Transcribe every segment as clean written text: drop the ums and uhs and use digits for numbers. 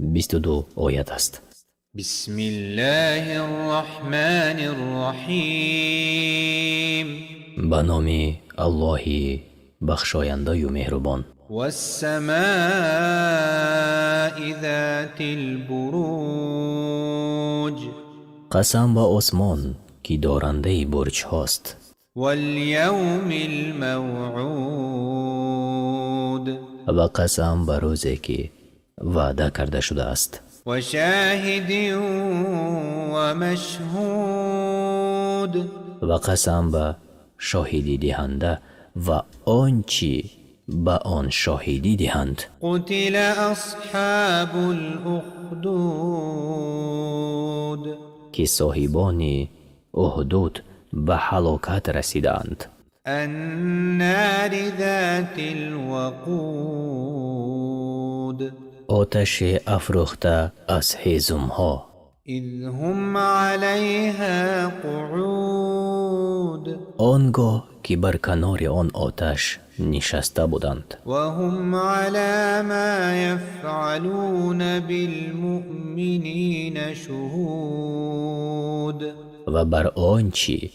22 آیت است. بسم الله الرحمن الرحیم. به نام الله بخشاینده و مهربان. والسماء ذات البروج. قسم به آسمان که دارنده برج هاست. والیوم الموعود. و قسم به روزی که وعده کرده شده است. و شاهد و مشهود. و قسم به شاهدی دهنده و آنچه به آن شاهدی دهند. قتل اصحاب الاخدود. که صاحبان احدود به هلاکت رسیدند. النار ذات الوقود. آتش افروخته از هیزم ها. اذ هم علیها قعود. آنگاه که بر کنار آن آتش نشسته بودند. و هم علی ما یفعلون بالمؤمنین شهود. و بر آنچه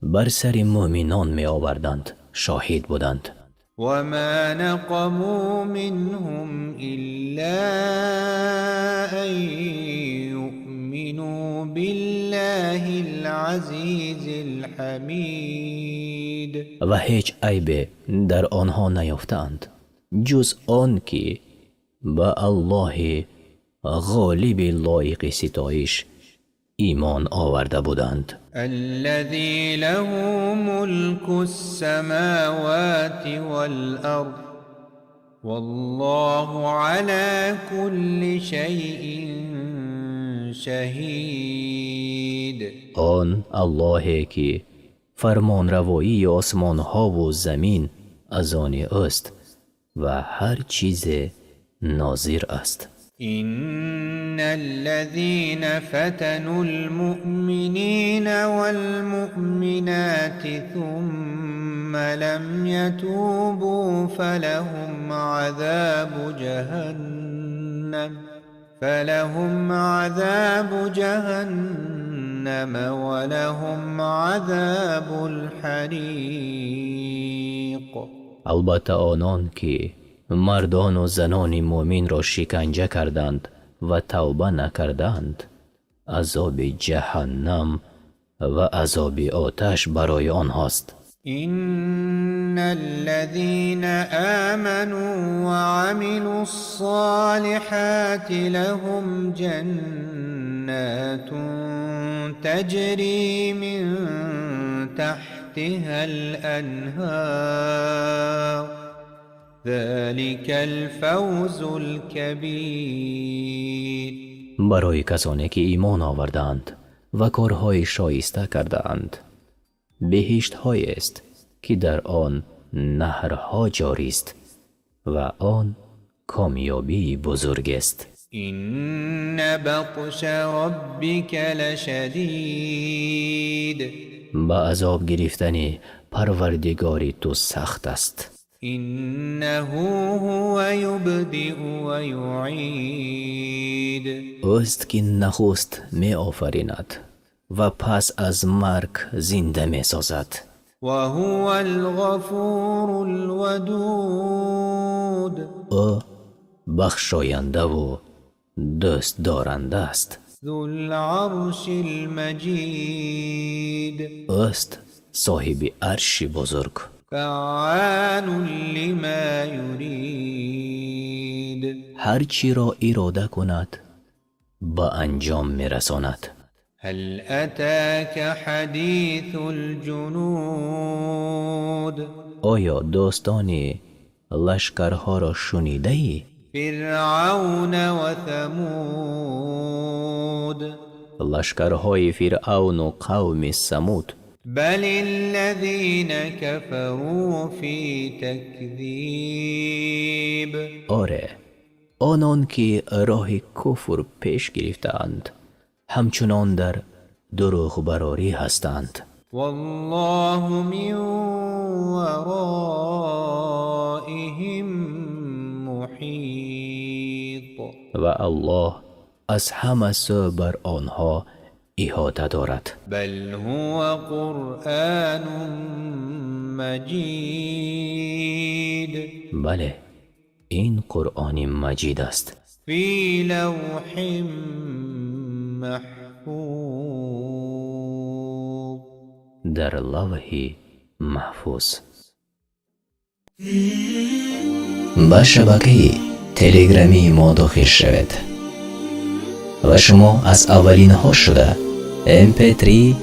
بر سر مؤمنان می آوردند شاهد بودند. و ما نقموا منهم الا ان یؤمنوا بالله العزیز الحمید. و هیچ عیب در آنها نیافتند جز آن که به الله غالب لایق ستایش ایمان آورده بودند. الذي له ملك السماوات والأرض والله على كل شيء شهید. آن الله که فرمان روایی آسمان ها و زمین از آن است و هر چیز ناظر است. إن الذين فتنوا المؤمنين والمؤمنات ثم لم يتوبوا فلهم عذاب جهنم ولهم عذاب الحریق. البته آنان که مردان و زنان مؤمن را شکنجه کردند و توبه نکردند عذاب جهنم و عذاب آتش برای آنهاست. إن الذين آمنوا وعملوا الصالحات لهم جنات تجري من تحتها الأنهار ذلك الفوز الكبیر. برای کسانی که ایمان آوردند و کارهای شایسته کردند بهشت های است که در آن نهرها جاری است و آن کامیابی بزرگ است. این بطش ربک لشدید. با عذاب گرفتن پروردگار تو سخت است. إنه هو یبدئ و یعید. اوست که نخست می آفریند و پس از مرگ زنده می سازد. و هو الغفور الودود. او بخشاینده و دوست دارنده است. ذو العرش المجید. اوست صاحب عرش بزرگ. فعال لما یرید. هر چی را اراده کند با انجام میرساند. هل اتاک حدیث الجنود. آیا داستان لشکرها را شنیده ای؟ فرعون و ثمود. لشکرهای فرعون و قوم ثمود. بل الذین کفروا فی تکذیب. آره آنان که راه کفر پیش گرفتند همچنان در دروغ براری هستند. والله من ورائهم محیط. و الله از همه سو بر آنها احاطه دارد. بل هو قرآن مجید بله، این قرآن مجید است فی لوح محفوظ در لوح محفوظ. به شبکه تلگرامی ما داخل شوید و شما از اولین ها شده MP3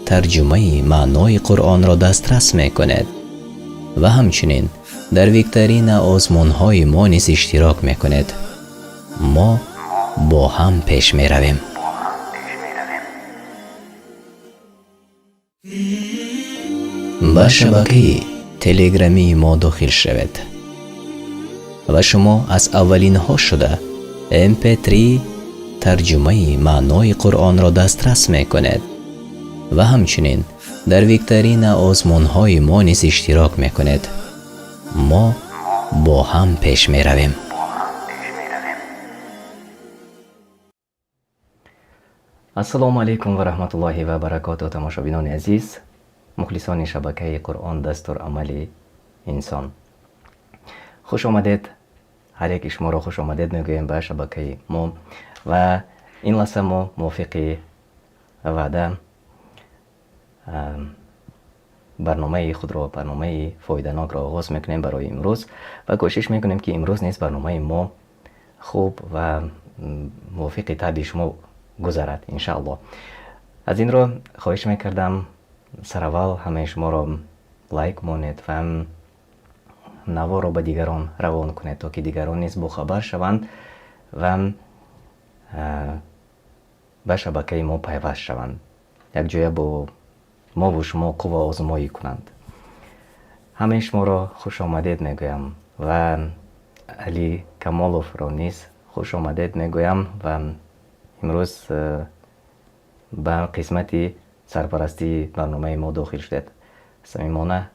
ترجمه معنای قرآن را دسترس می کند و همچنین در ویکتورین آزمون های ما نیز اشتراک می کند. ما با هم پیش می رویم. به شبکه تلگرامی ما داخل شوید و شما از اولین ها شده MP3 ترجمه معنای قرآن را دسترس می کند و همچنین در ویکتورین آزمون های ما نیز اشتراک می کند. ما با هم پیش می رویم. السلام علیکم و رحمت الله و برکاته. تماشابینان عزیز، مخلصان شبکه قرآن دستور عمل انسان، خوش آمدید. هر یک شما را خوش آمدید میگویم به شبکه ما و این لحظه ما موافق وعده برنامه خود را، برنامه فایده‌ناک را آغاز میکنیم برای امروز و کوشش میکنیم که امروز نیز برنامه ما خوب و موافق طبع شما گذرد انشاءالله. از این را خواهش میکردم سر اول همه شما را لایک مانید و هم نوا را به دیگران روان کنید تا که دیگران نیز باخبر شوند و به شبکه ما پیوست شوند، یک جای با ما و شما قوا آزمایی کنند. همه شما را خوش آمدید میگویم و علی کمالوف را نیز خوش آمدید میگویم و امروز به قسمت سرپرستی برنامه ما داخل شدید. صمیمانه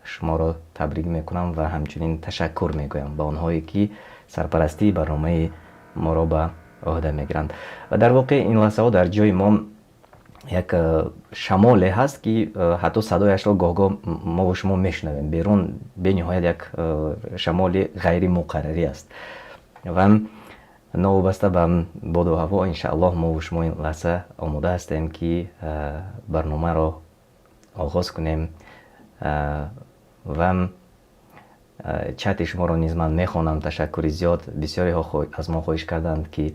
شما را تبریک میکنم و همچنین تشکر میگویم به آنهایی که سرپرستی برنامه ما را به عهده میگیرند. و در واقع این لحظه ها در جای ما یک شمالی هست که حتی صدایش را گاه ما و شما میشنویم. بیرون به نهایت یک شمال غیر مقرری است و نوبسته به باد و هوا انشاءالله ما و شما این لحظه آماده هستیم که برنامه را آغاز کنیم و چت شما را نیز من میخوانم. تشکر زیاد. بسیاری ها از ما خواهش کردند که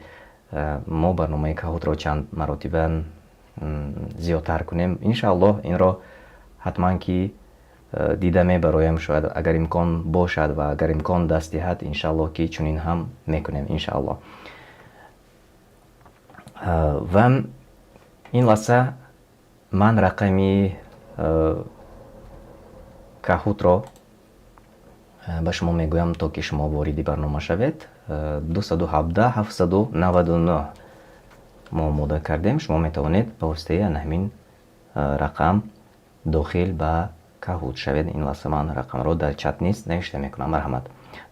ما برنامه کهوت را چند مراتبه زیادتر کنیم. انشاءالله این را حتما که دیده میبرایم، شاید اگر امکان باشد و اگر امکان دست دهد انشاءالله که چنین هم میکنیم انشاءالله. و این لحظه من رقمی کهوت را به شما میگویم تا که شما وارد برنامه شوید. 217 799 ما آماده کردیم. شما میتوانید به واسطه همین رقم داخل به کهوت شوید. این لحظه من رقم را در چت نیست نوشته میکنم. مرحمت.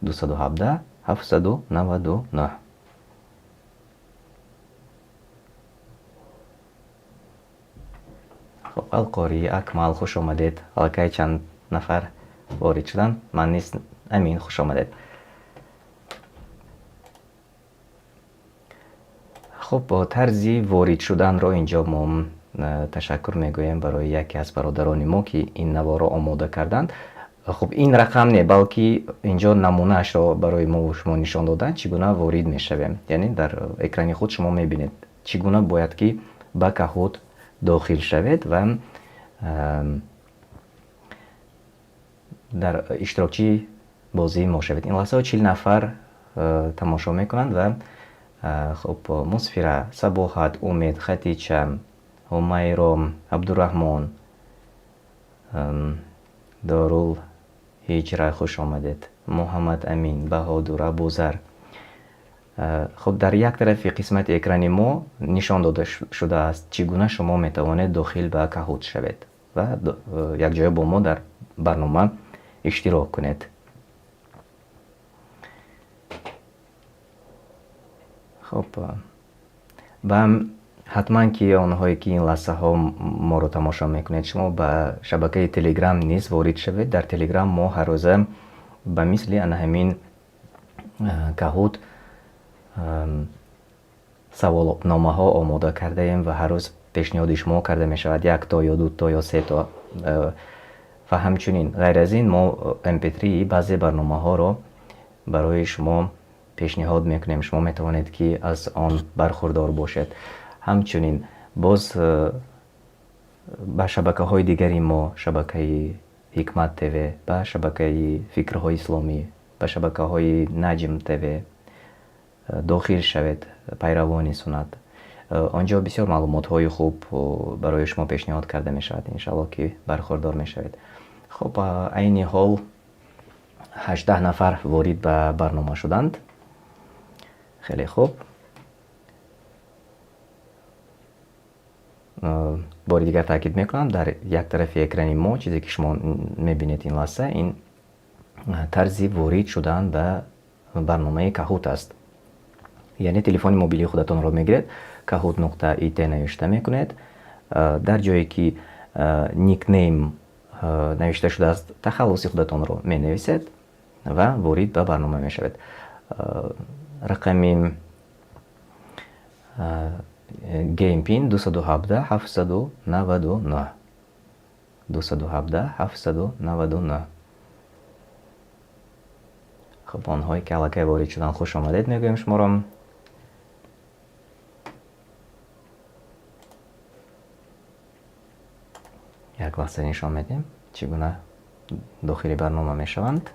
217 799. خب القاری اکمل خوش آمدید. حالا چند نفر وارد شدن، من نیست. امین خوش آمدید. خب با طرزی وارد شدن را اینجا ما تشکر میگویم برای یکی از برادران ما که این نوا را آماده کردند. خب این رقم نه، بلکه اینجا نمونه اش را برای ما و شما نشان دادن چگونه وارد میشویم. یعنی در اکران خود شما میبینید چگونه باید که به کهوت داخل شوید و در اشتراکی بازی ما شوید. این لحظه 40 نفر تماشا میکنند و خب مصفیره، صباحت، امید، خدیجه، همیرا، عبدالرحمن، دارول هجره خوش آمدید، محمد امین، بهادر، ابوذر. خب در یک طرف قسمت اکران ما نشان داده شده است چگونه شما میتوانید داخل به کهوت شوید و یک جای با ما در برنامه اشتراک کنید. خب حتما که آنهایی که این لحظه ها ما رو تماشا میکنید شما به شبکه تلگرام نیز وارد شوید. در تلگرام ما هر روزه به مثل همین کهود سوالنامه ها آماده کرده ایم و هر روز پیشنهاد شما کرده می شود 1 تا یا 2 تا یا 3 تا و همچنین غیر از این ما MP3 بعضی برنامه ها رو برای شما پیشنهاد میکنیم. شما میتوانید که از آن برخوردار باشید. همچنین باز به شبکه های دیگری ما شبکه حکمت تیوی، به شبکه فکرهای اسلامی، به شبکه های نجم تیوی داخل شوید، پیروان سنت. آنجا بسیار معلومات های خوب برای شما پیشنهاد کرده می شود. انشاءالله که برخوردار می شوید. خب این حال 18 نفر وارد به برنامه شدند. خیلی خوب. بار دیگر تاکید میکنم در یک طرف اکران ما چیزی که شما میبینید این لحظه این طرز وارد شدن به برنامه کهوت است. یعنی تلفن موبیلی خودتون رو میگیرید، kahoot.it نوشته میکنید، در جایی که نیک نیم نوشته شده است تخلص خودتون رو می نویسید و وارد به برنامه می شوید. رقم گیم پین 217 799 217 799. خب آنهایی که علاقه وارد شدن خوش آمدید میگویم شما رو. یک لحظه نشان میدیم چگونه داخل برنامه میشوند.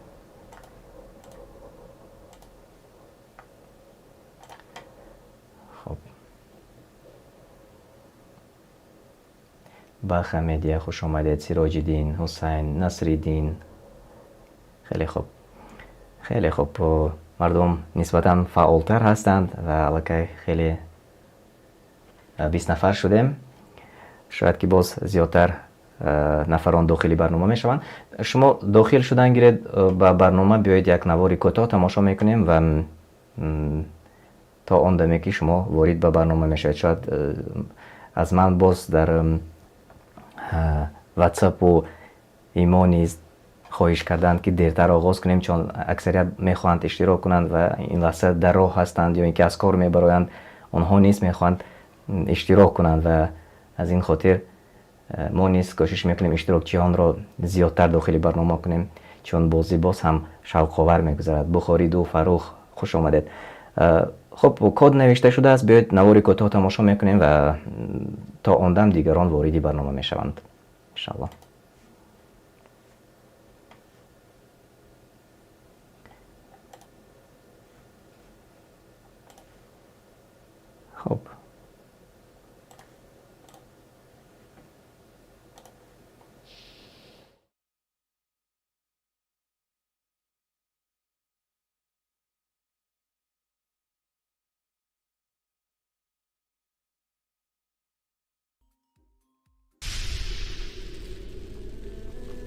خب بخ میدیا خوش آمدید. سراج الدین، حسین، نصرالدین. خیلی خوب. خیلی خوب. مردم نسبتاً فعالتر هستند و علاقه خیلی 20 نفر شدیم. شاید که باز زیادتر نفران داخلی برنامه می شوند. شما داخل شدن گیرید به برنامه بیایید یک نواری کوتاه تماشا میکنیم و تا آن دمی که شما وارد به برنامه می شوید. شاید از من باز در واتساپ و ایما نیز خواهش کردند که دیرتر آغاز کنیم چون اکثریت میخواهند اشتراک کنند و این لحظه در راه هستند یا اینکه از کار میبرایند، آنها نیز میخواهند اشتراک کنند و از این خاطر ما نیز کوشش میکنیم اشتراکچیان را زیادتر داخل برنامه کنیم چون بازی باز هم شوق آور میگذرد. بخاری دو فروخ خوش آمدید. خب کد نوشته شده است، بیاید نواری کوتاه تماشا میکنیم و تا آن دم دیگران وارد برنامه میشوند ان شاء الله. خب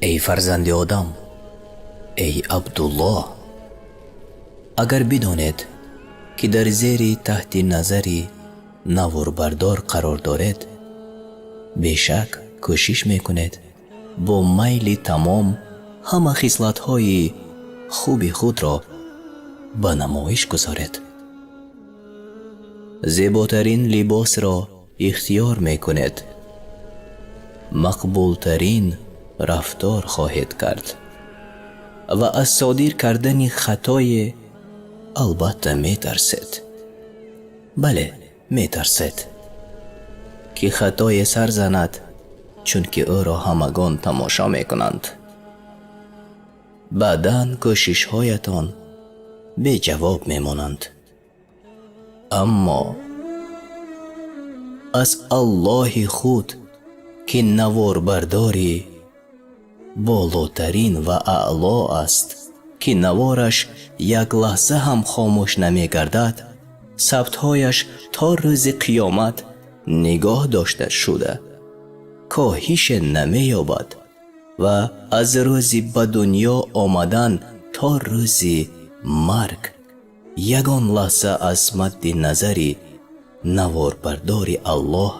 ای فرزند آدم، ای عبدالله، اگر بدانید که در زیر تحت نظری نوار بردار قرار دارید، بیشک کوشش میکنید با میل تمام همه خصلت‌های خوب خود را به نمایش گذارید. زیباترین لباس را اختیار میکنید، مقبولترین رفتار خواهید کرد و از صادر کردن خطای البته میترسید. بله میترسید که خطای سر زند چون که او را همگان تماشا میکنند. بعداً کوشش هایتان بی جواب میمانند. اما از الله خود که نوار برداری بالاترین و اعلا است که نوارش یک لحظه هم خاموش نمی گردد، ثبتهایش تا روز قیامت نگاه داشته شده، کاهش نمی یابد و از روز به دنیا آمدن تا روز مرگ ягон лаҳза аз мадди назари наворбардори Аллоҳ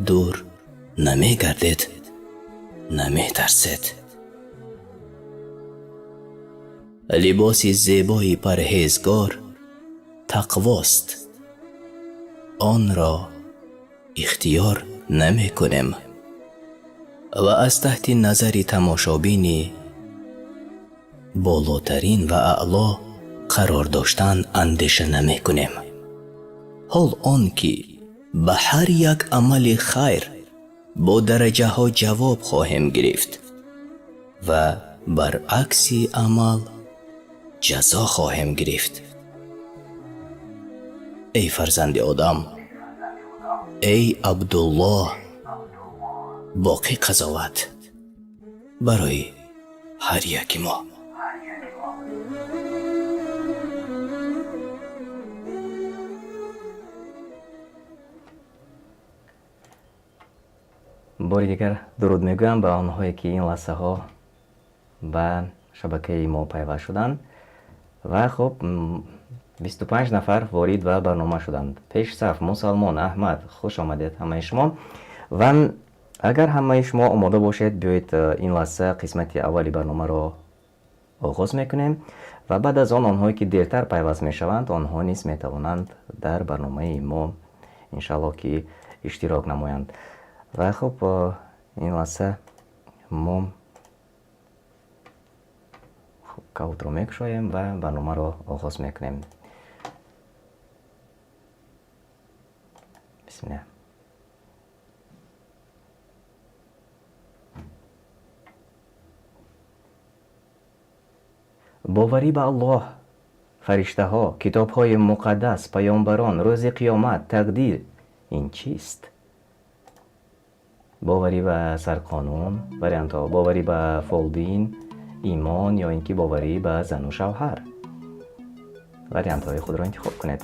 дур намегардед, наметарсед. либоси зебои парҳезгор тақвост. онро ихтиёр намекунем ва аз таҳти назари тамошобини болотарин ва аъло қарор доштан андеша намекунем. ҳол он ки ба ҳар як амали хайр бо дараҷаҳо ҷавоб хоҳем гирифт ва баръакси амал ҷазо хоҳем гирифт. ای فرزند آدم، ای عبدالله، باقی قضاوت برای هر یک ما. бори дигар дуруд мегӯям ба онҳое ки ин лаҳзаҳо ба шабакаи мо пайваст шуданд ва хуб 25 нафар ворид ва барнома шуданд. пеши саф мусалмон, аҳмад, хуш омадед ҳамаи шумо. ва агар ҳамаи шумо омода бошед, биёед ин лаҳза қисмати аввали барномаро оғоз мекунем ва баъд аз он онҳое ки дертар пайваст мешаванд, онҳо низ метавонанд дар барномаи мо иншааллоҳ ки иштирок намоянд. ва хуб ин лаҳза мо кавутро мекушоем ва барномаро оғоз мекунем. бисмилlah. боварӣ ба Аллоҳ, фариштаҳо, китобҳои муқаддас, паёмбарон, рӯзи қиёмат, тақдир ин чист? боварӣ ба сарқонун, вариантҳо боварӣ ба фолбин, имон ё ин ки боварӣ ба зану шавҳар. вариантҳои худро интихоб кунед.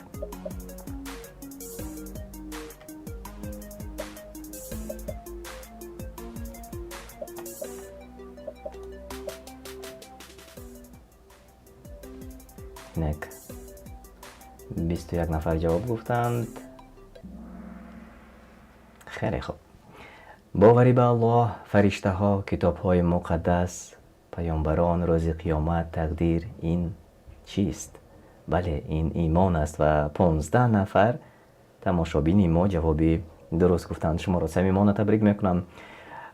инак 21 нафар ҷавоб гуфтанд. хеле хуб. боварӣ ба Аллоҳ, фариштаҳо, китобҳои муқаддас, паёмбарон, рӯзи қиёмат, тақдир ин чист? бале, ин имон аст ва 15 нафар тамошобини мо ҷавоби дуруст гуфтанд. шуморо самимона табрик мекунам.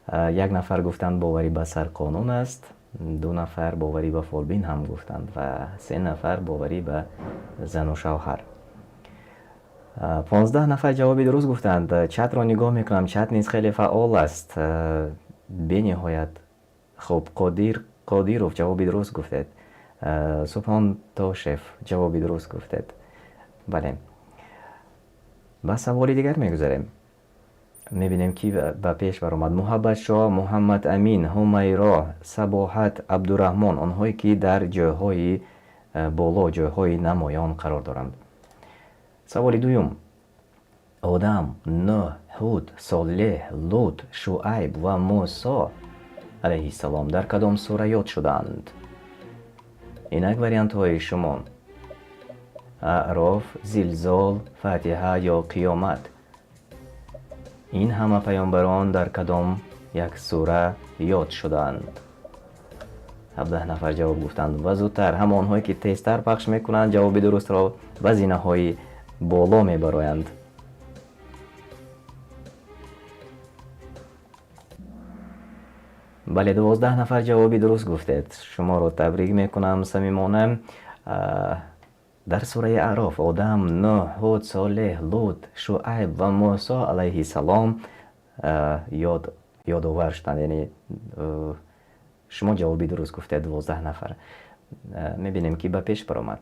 1 нафар гуфтанд боварӣ ба сарқонун аст, 2 нафар боварӣ ба фолбин ҳам гуфтанд ва 3 нафар боварӣ ба зану шавҳар. 15 нафар ҷавоби дуруст гуфтанд. чатро нигоҳ мекунам, чат низ хеле фаъол аст. бениҳоят хуб. қодиров ҷавоби дуруст гуфтед. субҳон тошев ҷавоби дуруст гуфтед. бале, ба саволи дигар мегузарем. мебинем ки ба пеш баромад. муҳаббатшо, муҳаммад амин, ҳумайро, сабоҳат, абдураҳмон, онҳое ки дар ҷойҳои боло, ҷойҳои намоён қарор доранд. саволи дуюм. одам, нӯҳ, ҳуд, солеҳ, лут, шуайб ва мусо алайҳиссалом дар кадом сура ёд шуданд? инак вариантҳои шумо: аъроф, зилзол, фатиҳа ё қиёмат. ин ҳама паёмбарон дар кадом як сура ёд шуданд? 17 нафар ҷавоб гуфтанд. ва зудтар ҳама онҳое ки тезтар пахш мекунанд ҷавоби дурустро ба зинаҳои боло мебароянд. бале, 12 нафар ҷавоби дуруст гуфтед. шуморо табрик мекунам самимона. дар сураи аъроф одам, нӯҳ, ҳуд, солеҳ, лут, шуайб ва мусо алайҳиссалом ёдовар шуданд. яъне шумо ҷавоби дуруст гуфтед 12 нафар. мебинем ки ба пеш баромад.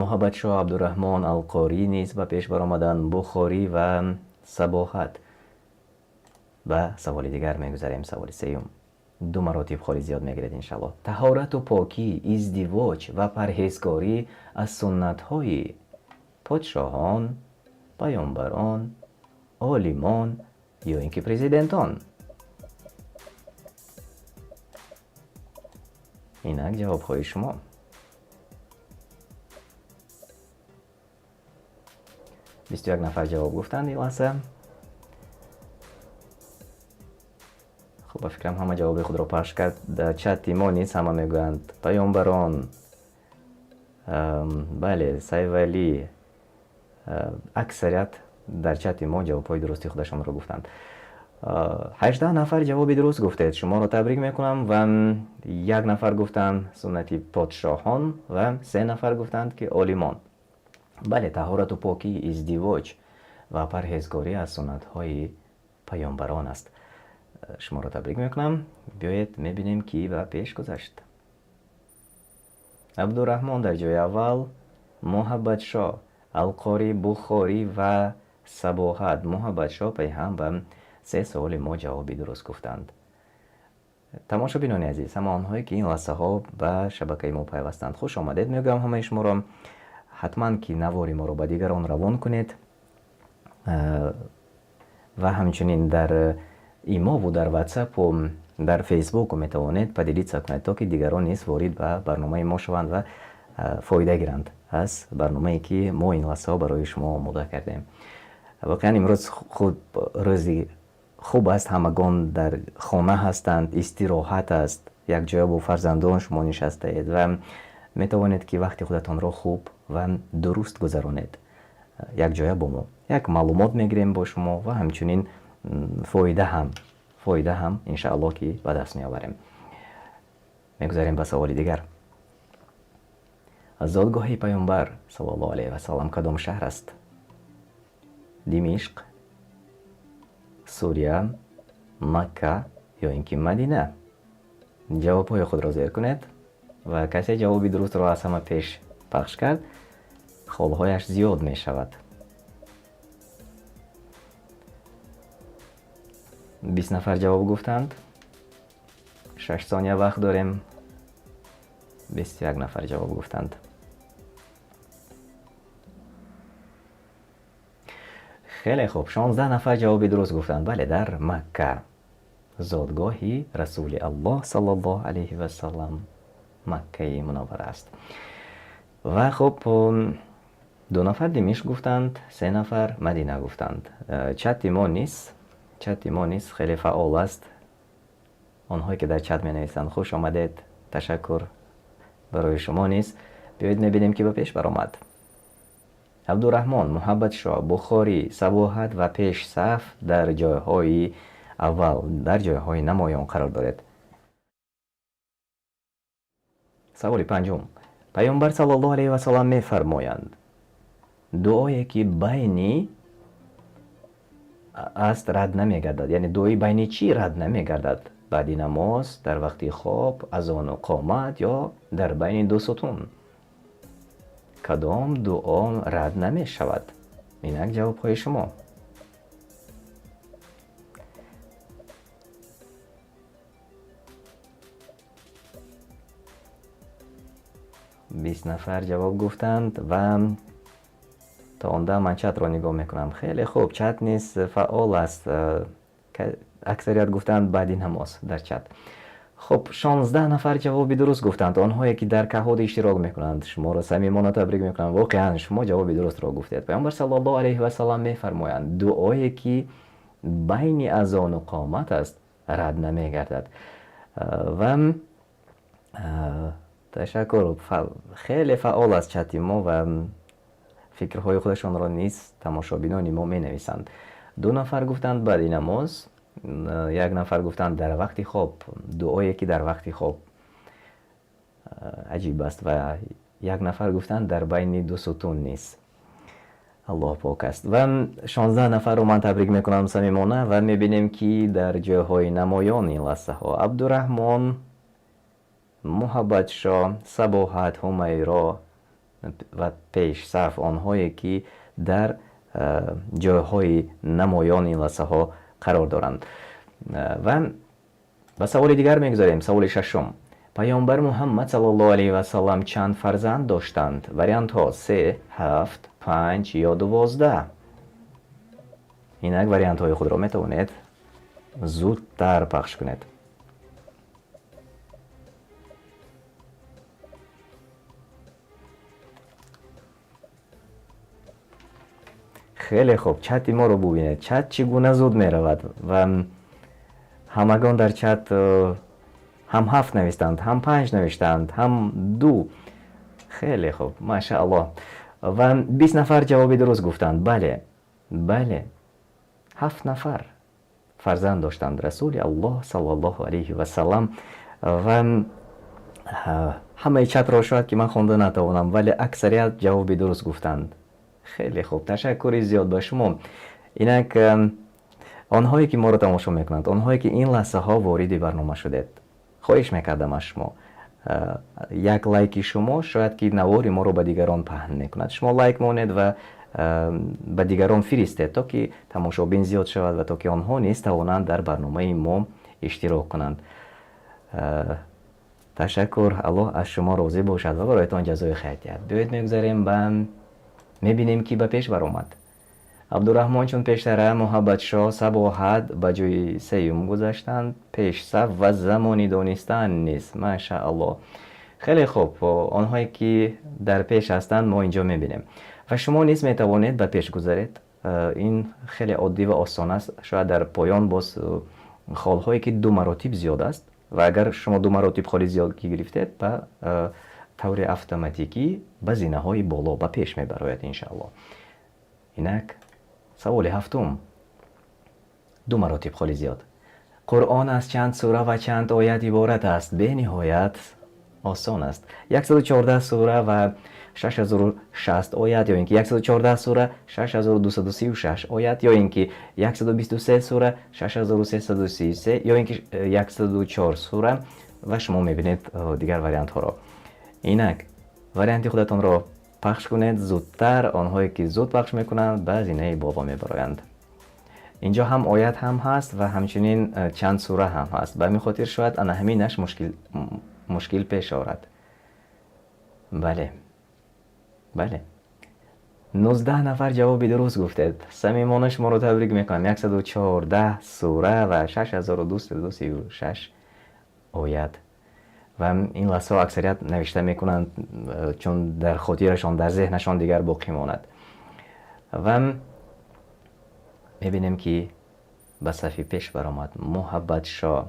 муҳаббатшо, абдураҳмон алқорӣ низ ба пеш баромаданд, бухорӣ ва сабоҳат. ба саволи дигар мегузарем. саволи сеюм. 2 маротиб холи зиёд мегирад иншааллоҳ. таҳорату покӣ, издивоҷ ва парҳезкорӣ аз суннатҳои подшоҳон, паёмбарон, олимон ё ин ки президентон? инак ҷавобҳои шумо. 21 нафар ҷавоб гуфтанд ин лаҳза. хуб ба фикрам ҳама ҷавоби худро пахш кард. дар чати мо низ ҳама мегӯянд паёмбарон. бале сайвали аксарият дар чати мо ҷавобҳои дурусти худашонро гуфтанд. 18 нафар ҷавоби дуруст гуфтед. Шуморо табрик мекунам. ва 1 нафар гуфтанд суннати подшоҳон ва 3 нафар гуфтанд ки олимон. бале таҳорату покӣ, издивоҷ ва парҳезкорӣ аз суннатҳои паёмбарон аст. шуморо табрик мекунам. биёед мебинем ки ба пеш гузашт. абдураҳмон дар ҷои аввал, муҳаббатшо, алқори, бухорӣ ва сабоҳат. муҳаббатшо пайҳам ба 3 суоли мо ҷавоби дуруст гуфтанд. тамошобинони азиз, ҳама онҳое ки ин лаҳзаҳо ба шабакаи мо пайвастанд, хуш омадед мегӯям ҳамаи шуморо. ҳатман ки навори моро ба дигарон равон кунед ва ҳамчунин дар имову дар ватсапу дар фейсбуку метавонед поделиться кунед, то ки дигарон низ ворид ба барномаи мо шаванд ва фоида гиранд аз барномае ки мо ин лаҳзаҳо барои шумо омода кардем. воқеан имрӯз худ рӯзи хуб аст, ҳамагон дар хона ҳастанд, истироҳат аст, якҷоя бо фарзандон шумо нишастаед ва метавонед ки вақти худатонро хуб ва дуруст гузаронед. якҷоя бо мо як маълумот мегирем бо шумо ва ҳамчунин фоида ҳам иншааллоҳ ки ба даст меоварем. мегузарем ба саволи дигар. зодгоҳи паёмбар саллаллоҳу алайҳи васаллам кадом шаҳр аст? димишқ, сурия, макка ё ин ки мадина? ҷавобҳои худро зер кунед ва касе ҷавоби дурустро аз ҳама пеш пахш кард, холҳояш зиёд мешавад. 20 нафар ҷавоб гуфтанд. 6 сония вақт дорем. 21 нафар ҷавоб гуфтанд. хеле хуб, 16 нафар ҷавоби дуруст гуфтанд. бале, дар макка, зодгоҳи расули аллоҳ саллаллоҳу алайҳи васаллам, маккаи мунаввара аст. ва хуб, 2 нафар димишқ гуфтанд, 3 нафар мадина гуфтанд. чати мо низ хеле фаъол аст. онҳое ки дар чат менависанд, хуш омадед, ташаккур барои шумо низ. биёед мебинем ки ба пеш баромад. абдураҳмон, муҳаббатшо, бухорӣ, сабоҳат ва пешсаф дар ҷойҳои аввал, дар ҷойҳои намоён қарор доред. саволи панҷум. паёмбар саллаллоҳу алайҳи васаллам мефармоянд, дуое ки байни аст рад намегардад. яъне дуои байни чӣ рад намегардад? баъди намоз, дар вақти хоб, азону қомат ё дар байни ду сутун? кадом дуо рад намешавад? инак ҷавобҳои шумо. بیست нафар ҷавоб гуфтанд ва то онда ман чатро нигоҳ мекунам. хеле хуб, чат низ фаъол аст. аксарият гуфтанд баъди намоз дар чат. хуб, 16 нафар ҷавоби дуруст гуфтанд. онҳое ки дар каҳода иштирок мекунанд, шуморо самимона табрик мекунам. воқеан шумо ҷавоби дурустро гуфтед. паёмбар саллаллоҳу алайҳи васаллам мефармоянд, дуое ки байни азону қомат аст, рад намегардад. ва ташаккур, хеле фаъол аст чати мо ва фикрҳои худашонро низ тамошобинони мо менависанд. 2 нафар гуфтанд баъди намоз, 1 нафар гуфтанд дар вақти хоб. дуое ки дар вақти хоб аҷиб аст. ва 1 нафар гуфтанд дар байни ду сутун низ. аллоҳ пок аст. ва 16 нафарро ман табрик мекунам самимона ва мебинем ки дар ҷойҳои намоён ин лаҳзаҳо абдураҳмон, муҳаббатшо, сабоҳат, ҳумайро ва пешсаф, онҳое ки дар ҷойҳои намоён ин лаҳзаҳо қарор доранд. ва ба саволи дигар мегузарем. саволи шашум. паёмбар муҳаммад саллаллоҳу алайҳи васаллам чанд фарзанд доштанд? вариантҳо 3, 7, 5 ё 12. инак вариантҳои худро метавонед зудтар пахш кунед. خیلی خوب، چت ما رو ببینید، چت چگونه زود می رود و همگان در چت هم 7 نوشتند، هم 5 نوشتند، هم 2. خیلی خوب، ماشاءالله. و 20 نفر جواب درست گفتند. بله 7 نفر فرزند داشتند رسول الله صلی الله علیه و سلم و همه چت را شاید که من خونده نتوانم ولی اکثریت جواب درست گفتند. خیلی خوب، تشکری زیاد به شما. اینک آنهایی که ما رو تماشا میکنند، آنهایی که این لحظه ها وارد برنامه شدید، خواهش میکردم از شما یک لایکی شما شاید که نواری ما رو به دیگران پهن میکند. شما لایک مونید و به دیگران فرستید تا که تماشابین زیاد شود و تا که آنها نیز توانند در برنامه ما اشتراک کنند. تشکر، الله از شما راضی باشد و برایتان جزای خیر دهد. بیایید میگذاریم و میبینیم کی به پیش برآمد. عبدالرحمن چون پیشتره محبت شاه صباحت به جای سیوم گذاشتند، پیش صف و زمانی دانستن نیست. ماشاءالله. خیلی خوب، آنهایی که در پیش هستند ما اینجا میبینیم و شما نیز میتوانید به پیش گذارید. این خیلی عادی و آسان است. شاید در پایان باز خالهایی که 2 مراتب زیاد است و اگر شما 2 مراتب خالی زیاد که گرفتید به طور اتوماتیکی به زینه های بالا به پیش میبراید انشاءالله. اینک سوال هفتم، 2 مراتب خالی زیاد. قرآن از چند سوره و چند آیت عبارت است؟ به نهایت آسان است. 114 سوره و 6060 آیت، یا اینکه 114 سوره 6236 آیت، یا اینکه 123 سوره 6333، یا اینکه 104 سوره و شما میبینید دیگر وریانت ها را. اینک وریانت خودتان را پخش کنید زودتر. آنهایی که زود پخش میکنند به زینه بابا میبرایند. اینجا هم آیت هم هست و همچنین چند سوره هم هست. به همین خاطر شاید انا همینش مشکل پیش آورد. بله 19 نفر جواب درست گفتید. صمیمانه شما رو تبریک میکنم. 114 سوره و 6236 آیت و این لحظه اکثریت نوشته میکنند چون در خاطرشان در ذهنشان دیگر باقی ماند. و میبینیم که به صفی پیش برآمد محبت شاه.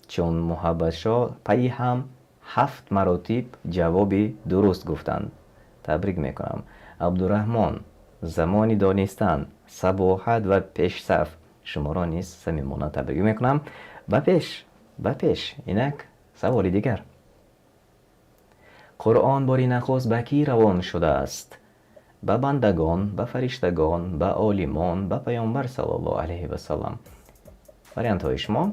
چون محبت شاه پی هم 7 مراتب جواب درست گفتند. تبریک میکنم. عبدالرحمن زمانی دانستن، صباحت و پیش صف شما را نیز صمیمانه تبریک میکنم. به پیش اینک سوال دیگر. قرآن باری نخست به کی روان شده است؟ به بندگان، به فرشتگان، به عالمان، به پیامبر صلی الله علیه و سلم. وریانت های شما.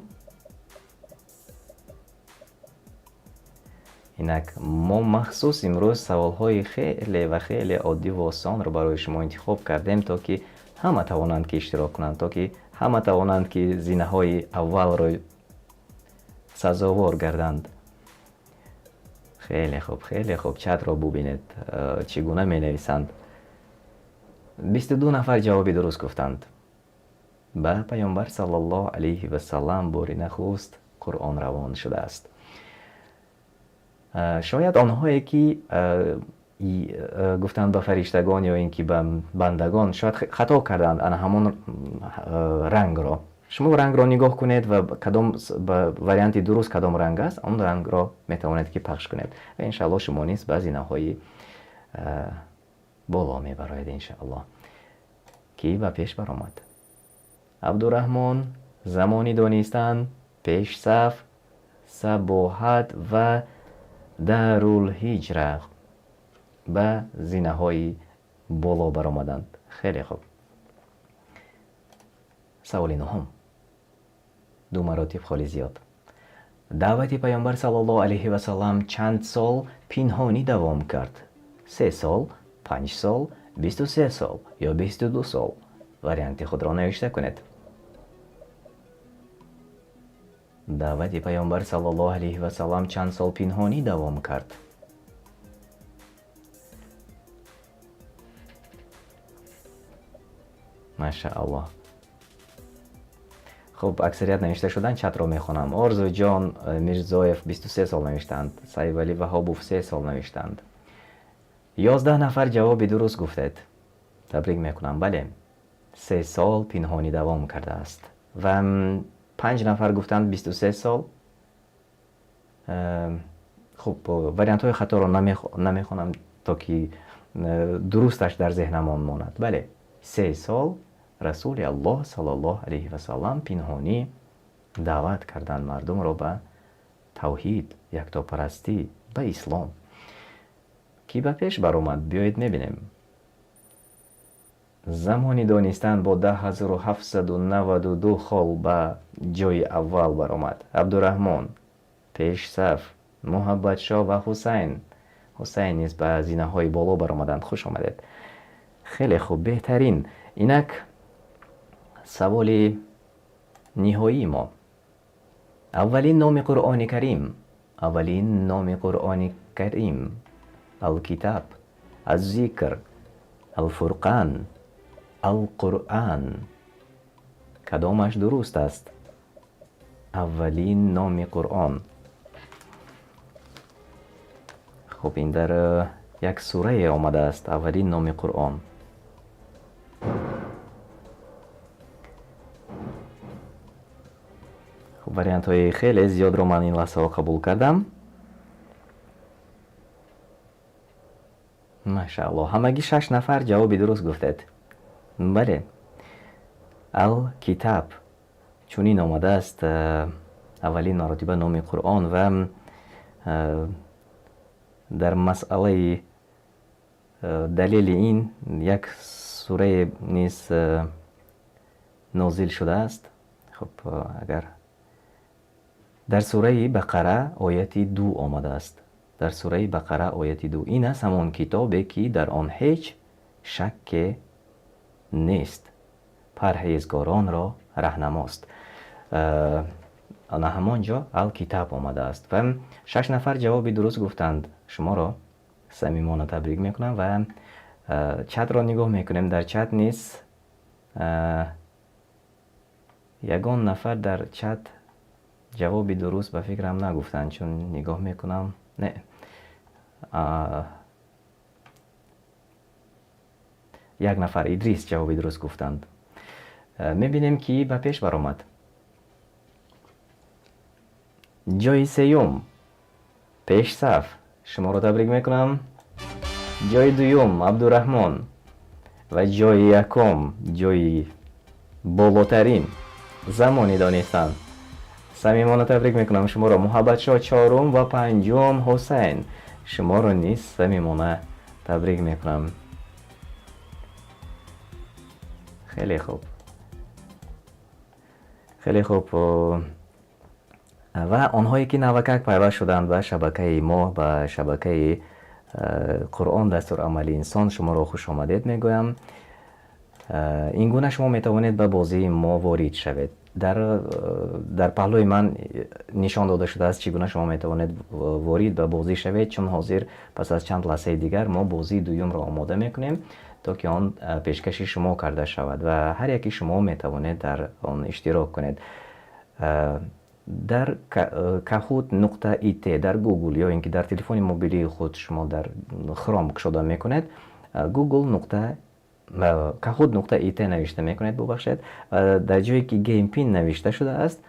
اینک ما مخصوص امروز سوال های خیلی عادی و آسان رو برای شما انتخاب کردیم تا که همه توانند که اشتراک کنند، تا که همه توانند که زینه های اول رو سزاوار گردند. خیلی خوب چت را ببینید چگونه می نویسند. 22 نفر جوابی درست گفتند. به پیامبر صلی الله علیه و سلم باری نخست قرآن روان شده است. شاید آنهایی که گفتند به فرشتگان یا اینکه به بندگان شاید خطا کردند انا همون رنگ را. شما رنگ را نگاه کنید و کدام وریانت درست کدام رنگ است، اون رنگ را میتوانید که پخش کنید و انشاءالله شما نیز بعضی نهای بالا میبراید انشاءالله. کی به پیش برآمد؟ عبدالرحمن زمانی دانستن، پیش صف، صباحت و دارالهجره به زینه های بالا برآمدند. خیلی خوب. سوال نهم، 2 مراتب خالی زیاد. دعوت پیامبر صلی الله علیه و سلم چند سال پنهانی دوام کرد؟ 3 سال، 5 سال، 23 سال یا 22 سال؟ وریانت خود را نوشته کنید. دعوت پیامبر صلی الله علیه و سلم چند سال پنهانی دوام کرد؟ ماشاءالله. خب اکثریت نوشته شدن، چت را میخونم. آرزو جان میرزایف 23 سال نوشتند. سعید ولی وهابوف 3 سال نوشتند. 11 نفر جواب درست گفتید. تبریک میکنم. بله 3 سال پنهانی دوام کرده است و 5 نفر گفتند 23 سال. خب وریانت های خطا رو نمیخونم تا که درستش در ذهنمان ماند. بله 3 سال رسول الله صلی الله علیه و سلم پنهانی دعوت کردند مردم را به توحید، یکتاپرستی، به اسلام. کی به پیش بر اومد؟ بیایید میبینیم. زمانی دانستن با 10792 خال به جای اول بر اومد. عبدالرحمن پیش صف، محبت شاه و حسین نیز به زینه های بالا بر اومدند. خوش آمدید. خیلی خوب، بهترین. اینک سوال نهایی ما. اولین نام قرآن کریم، الکتاب، الذکر، الفرقان، القرآن، کدامش درست است؟ اولین نام قرآن. خب این در یک سوره آمده است، اولین نام قرآن. خب وریانت های خیلی زیاد رو من این لحظه قبول کردم. ماشاءالله همگی 6 نفر جوابی درست گفتید. بله الکتاب چونین آمده است اولین مرتبه نام قرآن و در مسئله دلیل این یک سوره نیز نازل شده است. خب اگر در سوره بقره آیت 2 آمده است. در سوره بقره آیت 2 این است همون کتابی که در آن هیچ شک نیست، پرهیزگاران را رهنماست. همانجا الکتاب آمده است و 6 نفر جوابی درست گفتند. شما را صمیمانه تبریک میکنم و چت را نگاه میکنیم. در چت نیست یگان نفر در چت جوابی درست به فکرم نگفتند، چون نگاه میکنم نه. یک نفر ادریس جوابی درست گفتند. میبینیم که به پیش برآمد. جای سیوم پیش صف، شما رو تبریک میکنم. جای دوم عبدالرحمن و جای یکم، جای بالاترین زمانی دانستن. صمیمانه تبریک میکنم شما را. محبت شاه چهارم و پنجم حسین، شما رو نیز صمیمانه تبریک میکنم. خیلی خوب، خیلی خوب. و آنهایی که نوکک پیوست شدند به شبکه ما، به شبکه قرآن دستور عملی انسان، شما را خوش آمدید میگویم. این گونه شما میتوانید به بازی ما وارد شوید. در پهلوی من نشان داده شده است چگونه شما میتوانید وارد به بازی شوید، چون حاضر پس از چند لحظه دیگر ما بازی دوم را آماده میکنیم تا که آن پیشکشی شما کرده شود و هر یکی شما میتوانید در آن اشتراک کنید. در kahoot.it در گوگل یا اینکه در تلفن موبیلی خود شما در خروم گشوده میکنید، kahoot.it نوشته میکنید، ببخشید، در جایی که گیم پین نوشته شده است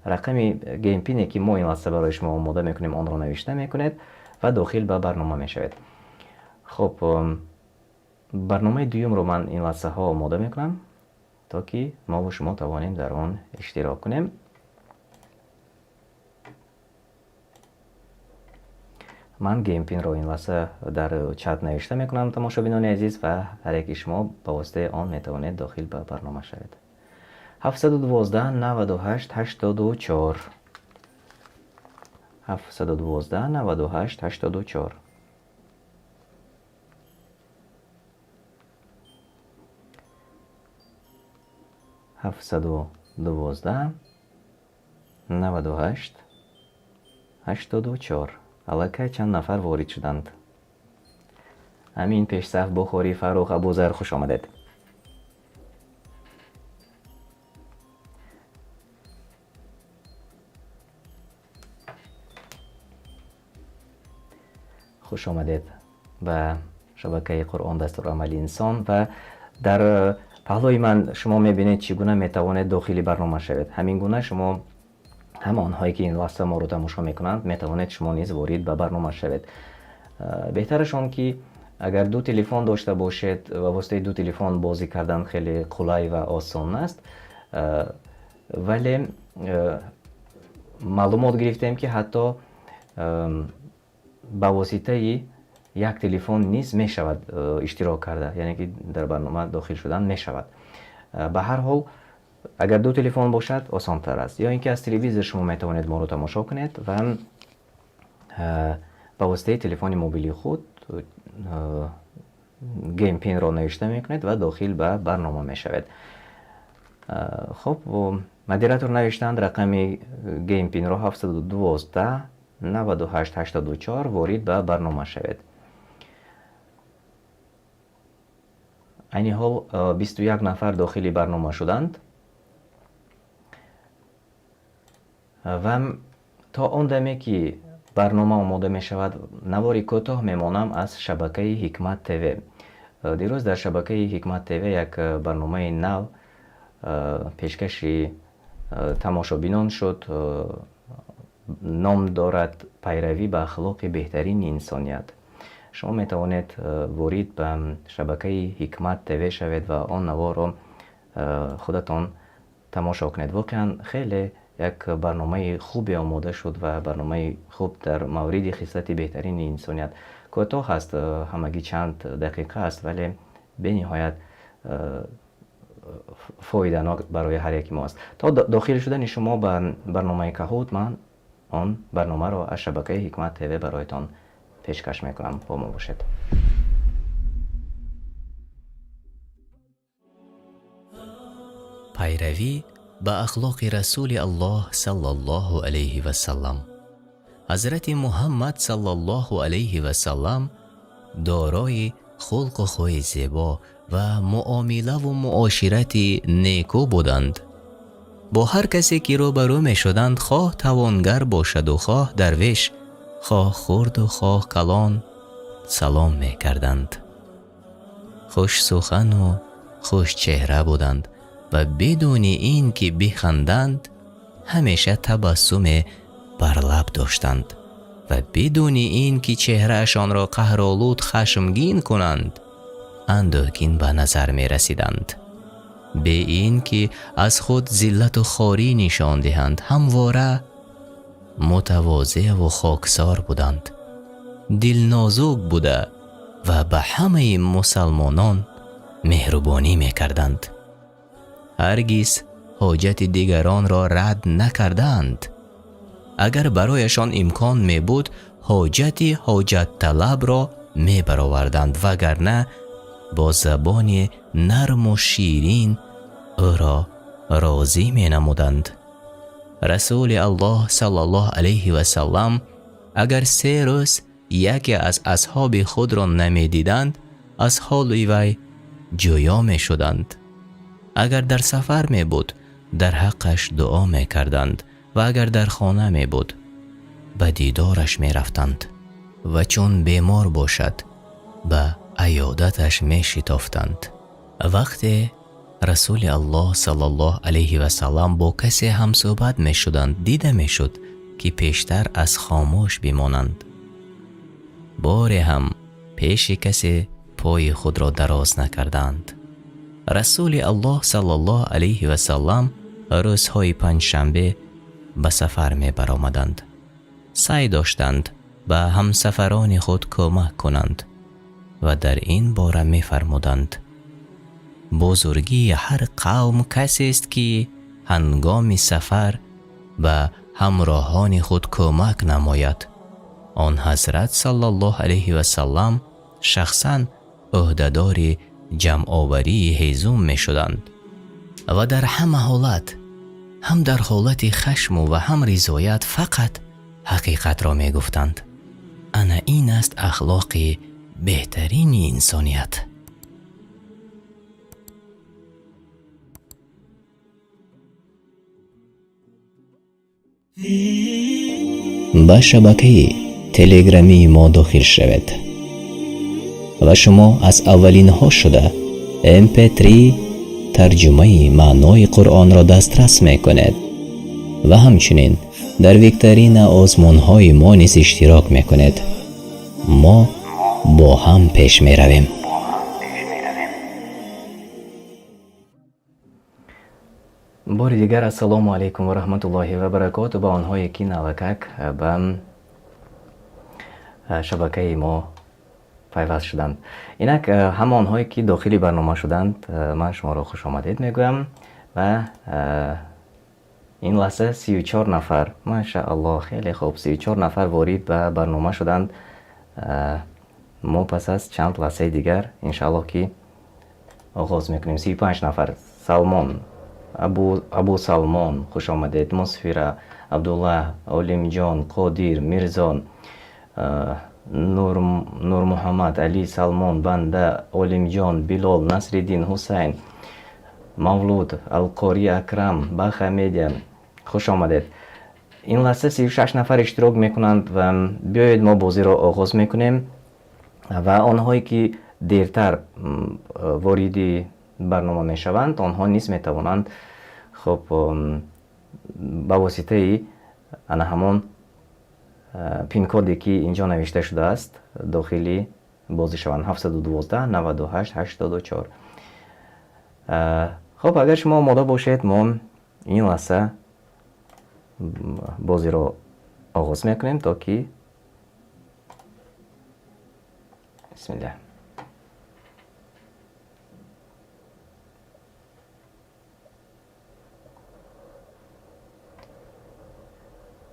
رقم گیم پینی که ما این لحظه برای شما آماده میکنیم آن را نوشته میکنید و داخل به برنامه میشوید. خب برنامه دوم رو من این لحظه ها آماده میکنم تا که ما و شما توانیم در آن اشتراک کنیم. من گیم پین رو این لحظه در چت نوشته میکنم تماشابینان عزیز و هر یک شما با واسطه آن میتوانید داخل به برنامه شوید. 712 98 84 712 98 84 712 98 84. الکه چند نفر وارد شدند. امین پیش صف، بخاری، فروخ، ابوذر، خوش آمدید. خوش آمدید. و шабакаи Қуръон дастурамали инсон ва дар паҳлӯи ман шумо мебинед чӣ гуна метавонед дохили барнома шавед. Ҳамин гуна шумо ҳама онҳое ки ин лаҳза моро тамошо мекунанд метавонед шумо низ ворид ба барнома шавед. беҳтараш он ки агар ду телефон дошта бошед ва воситаи ду телефон бозӣ кардан хеле қулай ва осон аст, вале маълумот гирифтем ки ҳатто ба воситаи як телефон низ мешавад иштирок карда, яъне ки дар барнома дохил шудан мешавад. ба ҳар ҳол агар ду телефон бошад осонтар аст, ё ин ки аз телевизор шумо метавонед моро тамошо кунед ва ба воситаи телефони мобили худ геймпинро навишта мекунед ва дохил ба барнома мешавед. хуб, модератор навиштанд рақами геймпинро 712 98 84 ворид ба барнома шавед. айни ҳол 21 нафар дохили барнома шуданд ва то он даме ки барнома омода мешавад, навори кӯтоҳ мемонам аз шабакаи Ҳикмат ТВ. дирӯз дар шабакаи Ҳикмат ТВ як барномаи нав пешкаши тамошобинон шуд. ном дорад пайравӣ ба ахлоқи беҳтарини инсоният. шумо метавонед ворид ба шабакаи Ҳикмат ТВ шавед ва он наворо худатон тамошо кунед. воқеан хеле як барномаи хубе омода шуд ва барномаи хуб дар мавриди хислати беҳтарини инсоният. кӯтоҳ аст, ҳамагӣ чанд дақиқа аст, вале бениҳоят фоиданок барои ҳар яки мо аст. то дохил шудани шумо ба барномаи Каҳут, ман он барномаро аз шабакаи Ҳикмат ТВ бароятон пешкаш мекунам. бо мо бошед. пайравӣ ба ахлоқи расули аллоҳ саллаллоҳу алайҳи васаллам. ҳазрати муҳаммад саллаллоҳу алайҳи васаллам дорои хулқу хӯи зебо ва муомилаву муоширати некӯ буданд. бо ҳар касе ки рӯбарӯ мешуданд, хоҳ тавонгар бошаду хоҳ дарвеш, хоҳ хурду хоҳ калон, салом мекарданд. хушсухану хушчеҳра буданд ва бидуни ин ки биханданд, ҳамеша табассуме бар лаб доштанд ва бидуни ин ки чеҳраашонро қаҳролуд хашмгин кунанд, андӯҳгин ба назар мерасиданд. бе ин ки аз худ зиллату хорӣ нишон диҳанд, ҳамвора мутавозеъу хоксор буданд. дилнозук буда ва ба ҳамаи мусалмонон меҳрубонӣ мекарданд. ҳаргиз ҳоҷати дигаронро рад накарданд. агар барояшон имкон мебуд, ҳоҷати ҳоҷатталабро мебароварданд, вагарна бо забони нарму ширин ӯро розӣ менамуданд. расули аллоҳ саллаллоҳу алайҳи васаллам агар 3 рӯз яке аз асҳоби худро намедиданд, аз ҳоли вай ҷӯё мешуданд. агар дар сафар мебуд, дар ҳаққаш дуо мекарданд ва агар дар хона мебуд, ба дидораш мерафтанд ва чун бемор бошад, ба аёдаташ мешитофтанд. вақте расули аллоҳ саллаллоҳу алайҳи васаллам бо касе ҳамсӯҳбат мешуданд, дида мешуд ки пештар аз хомӯш бимонанд. боре ҳам пеши касе пои худро дароз накарданд. расули аллоҳ саллаллоҳу алайҳи васаллам рӯзҳои панҷшанбе ба сафар мебаромаданд. сай доштанд ба ҳамсафарони худ кӯмак кунанд ва дар ин бора мефармуданд: бузургии ҳар қавм касест ки ҳангоми сафар ба ҳамроҳони худ кӯмак намояд. он ҳазрат саллаллоҳу алайҳи васаллам шахсан ӯҳдадори ҷамъоварии ҳезум мешуданд ва дар ҳама ҳолат, ҳам дар ҳолати хашму ва ҳам ризоят, фақат ҳақиқатро мегуфтанд. ана ин аст ахлоқи беҳтарини инсоният. ба шабакаи телеграмии мо дохил шавед. و شما از اولین ها شده MP3 ترجمه معنای قرآن را دسترس می کند و همچنین در ویکتورین آزمون های ما نیز اشتراک می کند. ما با هم پیش می رویم. بار دیگر السلام علیکم و رحمت الله و برکاته به آنهایی که نوکک به شبکه ما پیوست شدند. اینک همه آنهایی که داخلی برنامه شدند من شما را خوش آمدید میگویم و این لحظه 34 نفر ماشاءالله خیلی خوب 34 نفر وارد به برنامه شدند. ما پس از چند لحظه دیگر انشاءالله که آغاز میکنیم. 35 نفر. سلمان ابو سلمان خوش آمدید. مصفیره، عبدالله، علیم جان، قادیر، میرزان، نور محمد، علی، سلمان، بنده، علیم جان، بلال، نصرالدین، حسین، مولود، القاری، اکرم، بخمیده خوش آمدید. این لحظه 36 نفر اشتراک میکنند و بیایید ما بازی را آغاز میکنیم و آنهایی که دیرتر وارد برنامه میشوند آنها نیز میتوانند خب با واسطه انا همون پین کدی که اینجا نوشته شده است داخلی بازی شوند. 712 98 84. خب اگر شما آماده باشید ما این لحظه بازی رو آغاز میکنیم تا که بسم الله.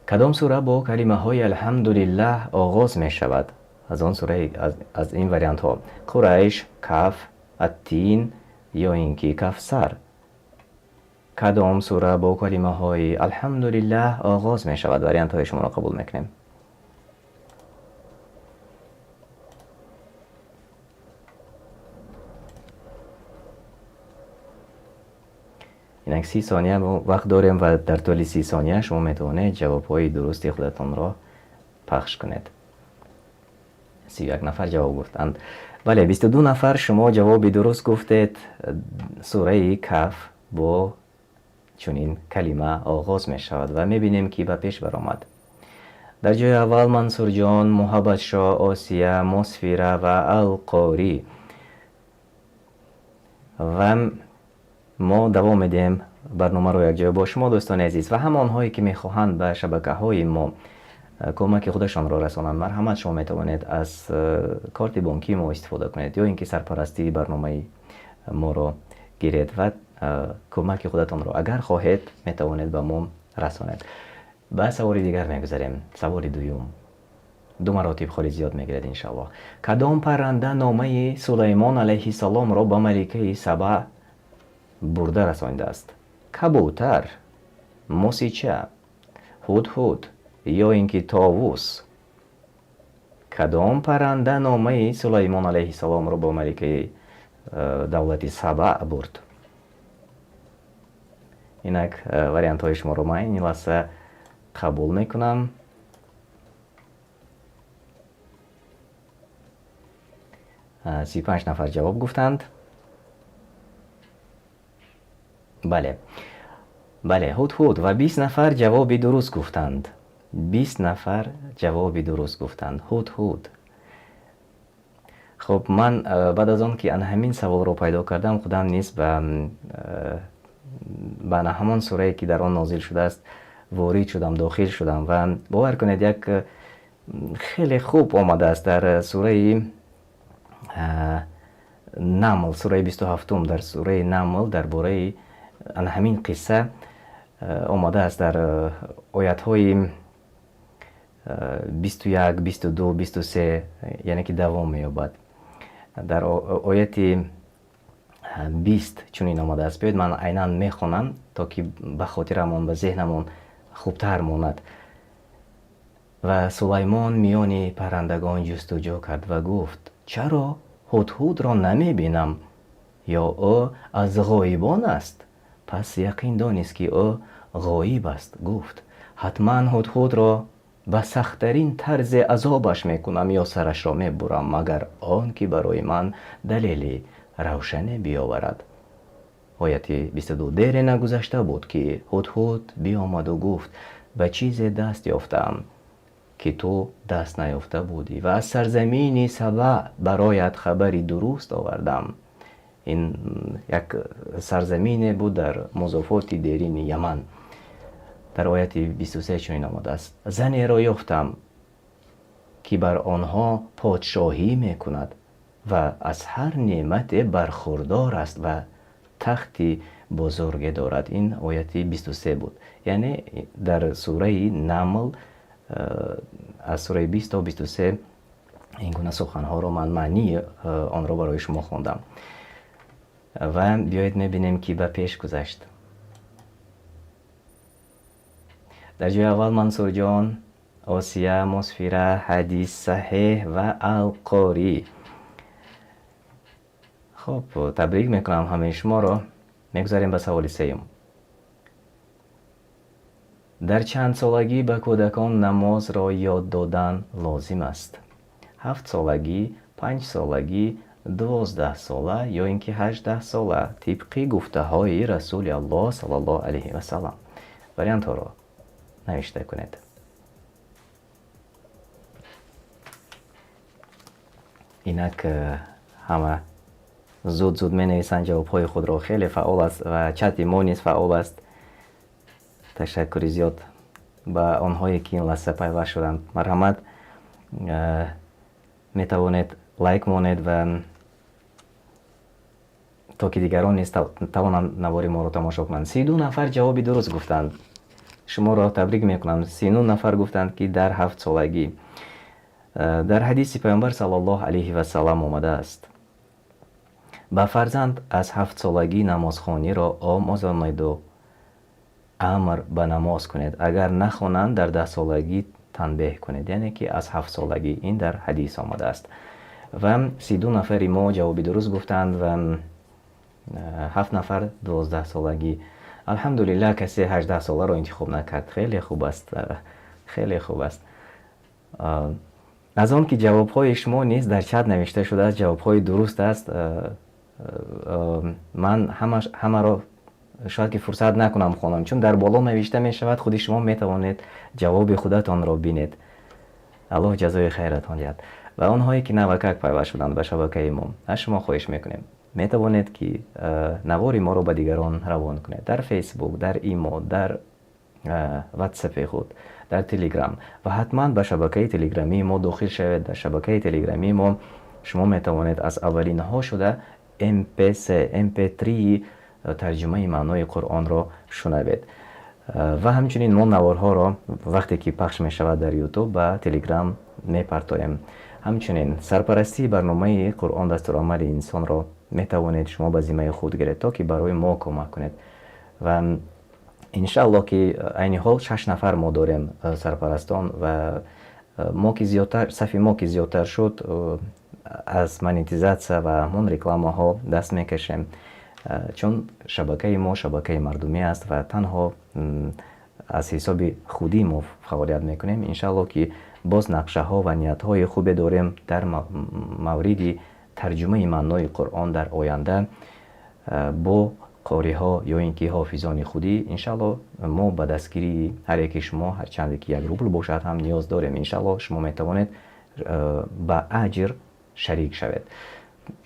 کدام سوره با کلمه های الحمدلله آغاز می شود؟ از آن سوره از این وریانت ها: قریش، کف، التین یا اینکه کفسر. کدام سوره با کلمه های الحمدلله آغاز می شود؟ وریانت های شما را قبول میکنیم. اینک 30 ثانیه وقت داریم و در طول 30 ثانیه شما میتونید جوابهای درستی خودتان را پخش کنید. 31 نفر جواب گفتند. بله 22 نفر شما جواب درست گفتید. سوره کف با چنین کلمه آغاز می شود و میبینیم که به پیش برآمد. در جای اول منصور جان، محبت شاه، آسیه، مصفیره و القاری. و ما دوام میدیم برنامه رو یک جای با شما دوستان عزیز و هم آنهایی که میخواهند به شبکه های ما کمک خودشان را رسانند مرحمت شما میتوانید از کارت بانکی ما استفاده کنید یا اینکه سرپرستی برنامه ما را گیرید و کمک خودتان را اگر خواهید میتوانید به ما رسانید. به سواری دیگر میگذاریم. سواری دوم 2 مراتب خالی زیاد میگیرد انشاءالله. کدام پرنده نامه سلیمان علیه السلام را به ملکه سبع برده رسانده است؟ کبوتر، موسیچه، هدهد یا اینکه طاووس. کدام پرنده نامه سلیمان علیه السلام را با ملکه دولت سبع برد؟ اینک وریانت های شما رو من این لحظه قبول میکنم. اه 35 نفر جواب گفتند. بله هدهد و 20 نفر جواب درست گفتند. 20 نفر جواب درست گفتند. هدهد. خب من بعد از آن که همین سوال رو پیدا کردم خودم نیز به همان سوره که در آن نازل شده است وارد شدم، داخل شدم و باور کنید یک خیلی خوب آمده است. در سوره نمل، سوره 27 در سوره نمل درباره همین قصه آمده است در آیت های 21 22 23 یعنی که دوام می‌یابد. در آیت 20 چنین آمده است. بیاید من عیناً میخوانم تا که به خاطرمون به ذهنمون خوبتر ماند. و سلیمان میان پرندگان جستجو کرد و گفت چرا هدهد را نمی بینم؟ یا او از غایبان است؟ پس یقین دانست که او غایب است. گفت حتما هدهد را ба сахттарин тарзе азобаш мекунам ё сарашро мебурам, магар он ки барои ман далели равшане биёварад. ояти 22. дере нагузашта буд ки ҳудҳуд биомаду гуфт: ба чизе даст ёфтаам ки ту даст наёфта будӣ, ва аз сарзамини Саба бароят хабари дуруст овардам. ин як сарзамине буд дар музофоти дерини Яман. дар ояти 23 чунин омадааст: занеро ёфтам ки бар онҳо подшоҳӣ мекунад ва аз ҳар неъмате бархурдор аст ва тахти бузурге дорад. ин ояти 23 буд. яъне дар сураи Намл аз сураи 20 то 23 ин гуна суханҳоро ман маънии онро барои шумо хондам. ва биёед мебинем ки ба пеш гузашт. дар ҷои аввал Мансурҷон, Осия, Мусфира, Ҳадис Саҳеҳ ва Алқорӣ. хуб, табрик мекунам ҳамаи шуморо. мегузарем ба саволи сеюм. дар чандсолагӣ ба кӯдакон намозро ёд додан лозим аст? 7 солагӣ, 5 солагӣ, 12 сола ё ин ки 18 сола, тибқи гуфтаҳои Расули Аллоҳ саллаллоҳу алайҳи васалам? вариантҳоро навишта кунед. инак ҳама зуд менависанд ҷавобҳои худро. хеле фаъол аст ва чати мо низ фаъол аст. ташаккури зиёд ба онҳое ки ин лаҳза пайваст шуданд. марҳамат, метавонед лайк монед ва то ки дигарон низ тавонанд навори моро тамошо кунанд. 32 нафар ҷавоби дуруст гуфтанд. шуморо табрик мекунам. 39 нафар гуфтанд ки дар 7 солагӣ. дар ҳадиси паёмбар саллаллоҳу алайҳи васалам омадааст: ба фарзанд аз 7 солагӣ намозхониро омӯзонеду амр ба намоз кунед. агар нахонанд, дар 10 солагӣ танбеҳ кунед. яъне ки аз 7 солагӣ. ин дар ҳадис омадааст. ва 32 нафари мо ҷавоби дуруст гуфтанд ва 7 нафар 12 солагӣ. алҳамдулиллаҳ, касе 18 соларо интихоб накард. хеле хуб аст. хеле хуб аст. аз он ки ҷавобҳои шумо низ дар чат навишта шудааст, ҷавобҳои дуруст аст, ман ҳамаро шояд ки фурсат накунам хонам, чун дар боло навишта мешавад. худи шумо метавонед ҷавоби худатонро бинед. аллоҳ ҷазои хайратон диҳад. ва онҳое ки навакак пайваст шуданд ба шабакаи мо, аз шумо хоҳиш мекунем, метавонед ки навори моро ба дигарон равон кунед. дар фейсбук, дар имо, дар ватсапи худ, дар телеграм. ва ҳатман ба шабакаи телеграмии мо дохил шавед. дар шабакаи телеграмии мо шумо метавонед аз аввалинҳо шуда mp3 mp3 тарҷумаи маънои қуръонро шунавед. ва ҳамчунин мо наворҳоро вақте ки пахш мешавад дар ютуб ба телеграм мепартоем. ҳамчунин сарпарастии барномаи қуръон дастурамали инсонро метавонед шумо ба зиммаи худ гиред, то ки барои мо кӯмак кунед. ва иншааллоҳ ки айни ҳол 6 нафар мо дорем сарпарастон ва сафи мо ки зиёдтар шуд, аз монетизатсия ва ҳамон рекламаҳо даст мекашем, чун шабакаи мо шабакаи мардумӣ аст ва танҳо аз ҳисоби худӣ мо фаъолият мекунем. иншааллоҳ ки боз нақшаҳо ва ниятҳои хубе дорем дар мавриди тарҷумаи маънои қуръон дар оянда бо қориҳо ё ин ки ҳофизони худӣ. иншааллоҳ мо ба дастгирии ҳар яки шумо, ҳарчанде ки 1 рубл бошад ҳам ниёз дорем. иншааллоҳ шумо метавонед ба аҷр шарик шавед.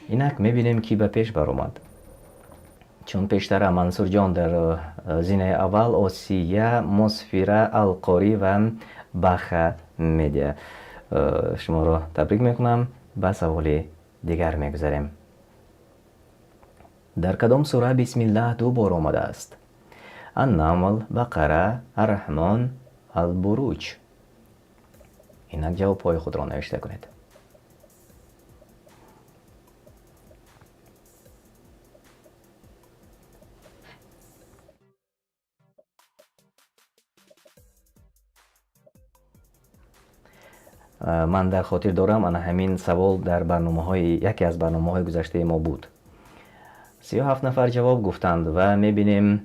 инак мебинем ки ба пеш баромад. чун пештара Мансурҷон дар зинаи аввал, Осия, Мусфира, Алқорӣ ва Баха медиа. шуморо табрик мекунам. ба саволи дигар мегузарем. дар кадом сура бисмиллаҳ 2 бор омадааст? Ан-Намл, Бақара, Ар-Раҳмон, Ал-Буруҷ. инак ҷавобҳои худро навишта кунед. ман дар хотир дорам, ана ҳамин савол дар яке аз барномаҳои гузаштаи мо буд. 37 нафар ҷавоб гуфтанд ва мебинем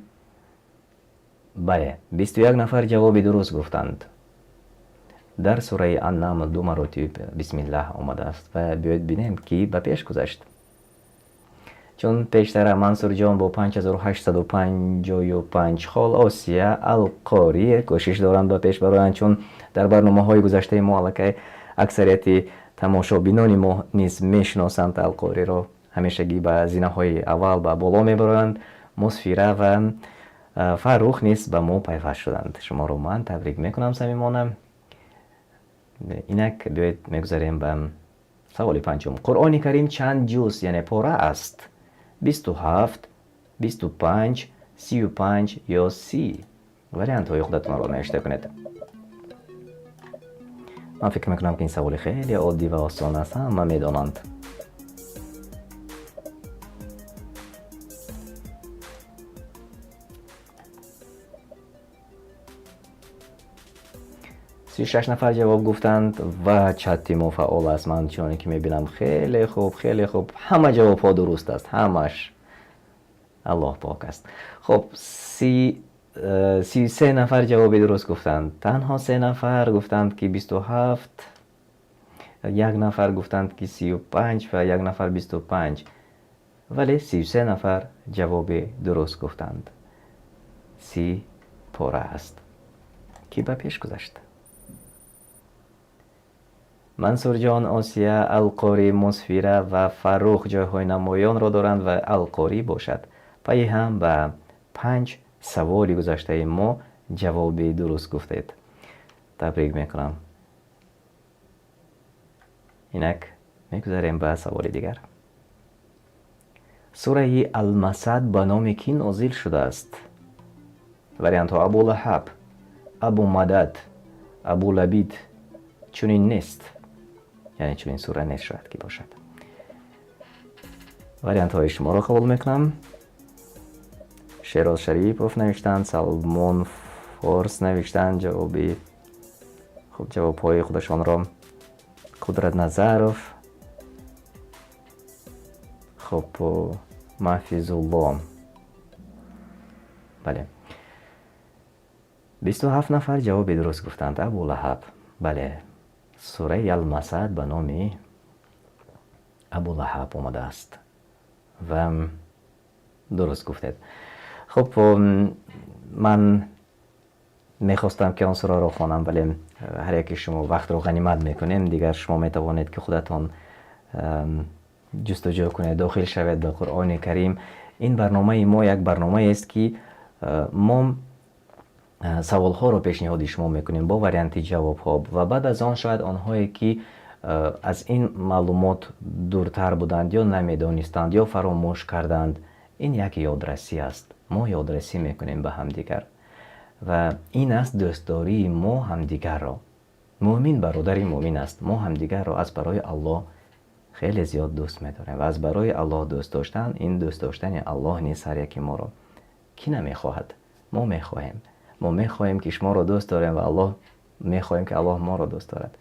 бале, 21 нафар ҷавоби дуруст гуфтанд. در سوره انعام 2 مراتب بسم الله آمده است و بیاید بینیم که به پیش گذشت. چون پیشتر منصور جان با 5855 خال آسیا القاری کوشش دارند به پیش بروند، چون در برنامه های گذشته ما الکی اکثریت تماشابینان ما نیز میشناسند القاری را، همیشگی به زینه های اول به بالا میبرند. مصفیره و فروخ نیز به ما پیوست شدند. شما رو من تبریک میکنم صمیمانه. اینک بیایید میگذاریم به سوال پنجم. قرآن کریم چند جز یعنی پاره است؟ 27، 25، 35 یا 30؟ وریانت های خودتون رو نوشته کنید. من فکر میکنم که این سوال خیلی عادی و آسان است، همه میدانند. شش نفر جواب گفتند و چتی مفعول است. من چون که میبینم خیلی خوب خیلی خوب، همه جواب ها درست است، همش الله پاک است. خب 33 نفر جواب درست گفتند. تنها 3 نفر گفتند که 27، یک نفر گفتند که 35 و یک نفر 25، ولی 33 نفر جواب درست گفتند. 30 پاره است. کی به پیش گذشت؟ منصور جان، آسیا، القاری، مصفیره و فروخ جایهای نمایان را دارند و القاری باشد. پای هم به 5 سوالی گذشته ما جواب درست گفتید. تبریک میکنم. اینک میگذاریم به سوال دیگر. سوره المسد به نام کی نازل شده است؟ وریانت ها ابو لهب، ابو مدد، ابو لبید. چنین نیست، یعنی چنین سوره نیست شاید که باشد. وریانت های شما را قبول میکنم. شیراز شریف نوشتند، سلمان فارس نوشتند جوابی. خب جواب های خودشان را. قدرت نظرف، خب محفظ الله. بله 27 نفر جواب درست گفتند. ابو لهب. بله سوره المسد به نام ابو لهب آمده است و درست گفتید. خب من میخواستم که آن سوره را خوانم، ولی هر یکی شما وقت رو غنیمت میکنیم دیگر. شما میتوانید که خودتان جستجو کنید، داخل شوید به قرآن کریم. این برنامه ما یک برنامه است که ما سوال ها رو پیشنهاد شما میکنیم با وریانت جواب ها و بعد از آن شاید آنهایی که از این معلومات دورتر بودند یا نمیدانستند یا فراموش کردند، این یک یادرسی است. ما یادرسی میکنیم به همدیگر و این است دوستداری ما همدیگر را. مؤمن برادری مؤمن است. ما همدیگر را از برای الله خیلی زیاد دوست می‌داریم و از برای الله دوست داشتن، این دوست داشتن الله نیست هر یکی ما را. کی نمیخواهد؟ ما میخواهیم. ما میخواهیم که شما را دوست داریم و الله میخواهیم که الله ما را دوست دارد.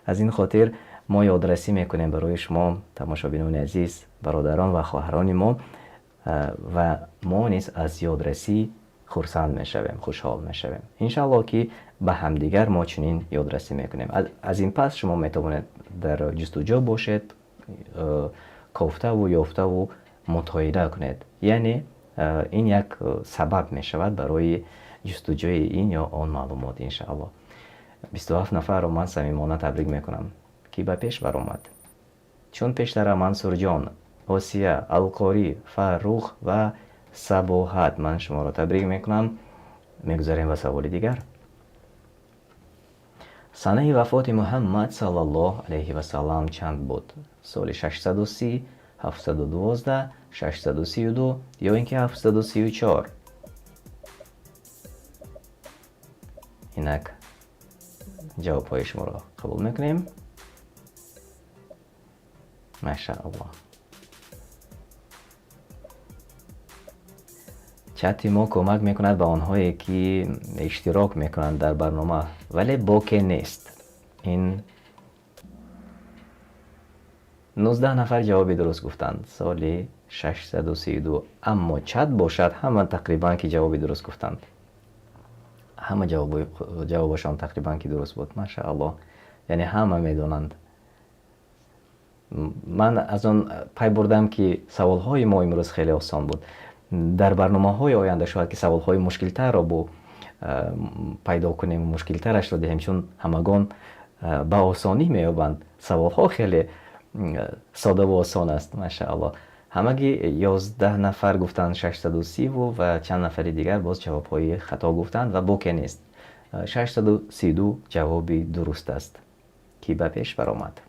از این خاطر ما یادرسی میکنیم برای شما تماشابینان عزیز، برادران و خواهران ما، و ما نیز از یادرسی خرسند میشویم، خوشحال میشویم. انشاءالله که به همدیگر ما چنین یادرسی میکنیم. از این پس شما میتوانید در جستجو باشید، کافته و یافته و مطالعه کنید. یعنی این یک سبب میشود برای جستجوی این یا آن معلومات. انشاءالله 27 نفر رو من صمیمانه تبریک میکنم که به پیش برآمد. چون پیشتر منصور جان، آسیا، القاری، فروخ و صباحت، من شما را تبریک میکنم. میگذاریم به سوال دیگر. سنه وفات محمد صلی الله علیه و سلم چند بود؟ سال 630، 712، 632 یا اینکه 734؟ اینک جواب های شما را قبول میکنیم. ماشاءالله. چتی ما کمک میکند به آنهایی که اشتراک میکنند در برنامه ولی باکی نیست. این 19 نفر جواب درست گفتند. سال 632 اما چت باشد همه تقریبا که جواب درست گفتند. همه جوابشان تقریبا که درست بود، ماشاءالله. یعنی همه میدونند. من از اون پی بردم که سوالهای ما امروز خیلی آسان بود. در برنامه‌های آینده شاید که سوالهای مشکل‌تر را پیدا کنیم، مشکل‌ترش را دهیم، چون همگان به آسانی می‌یابند. سوالها خیلی ساده و آسان است، ماشاءالله. همگی 11 نفر گفتند 630 و چند نفر دیگر باز جوابهای خطا گفتند و بوکه نیست. 632 جوابی درست است که به پیش برآمد.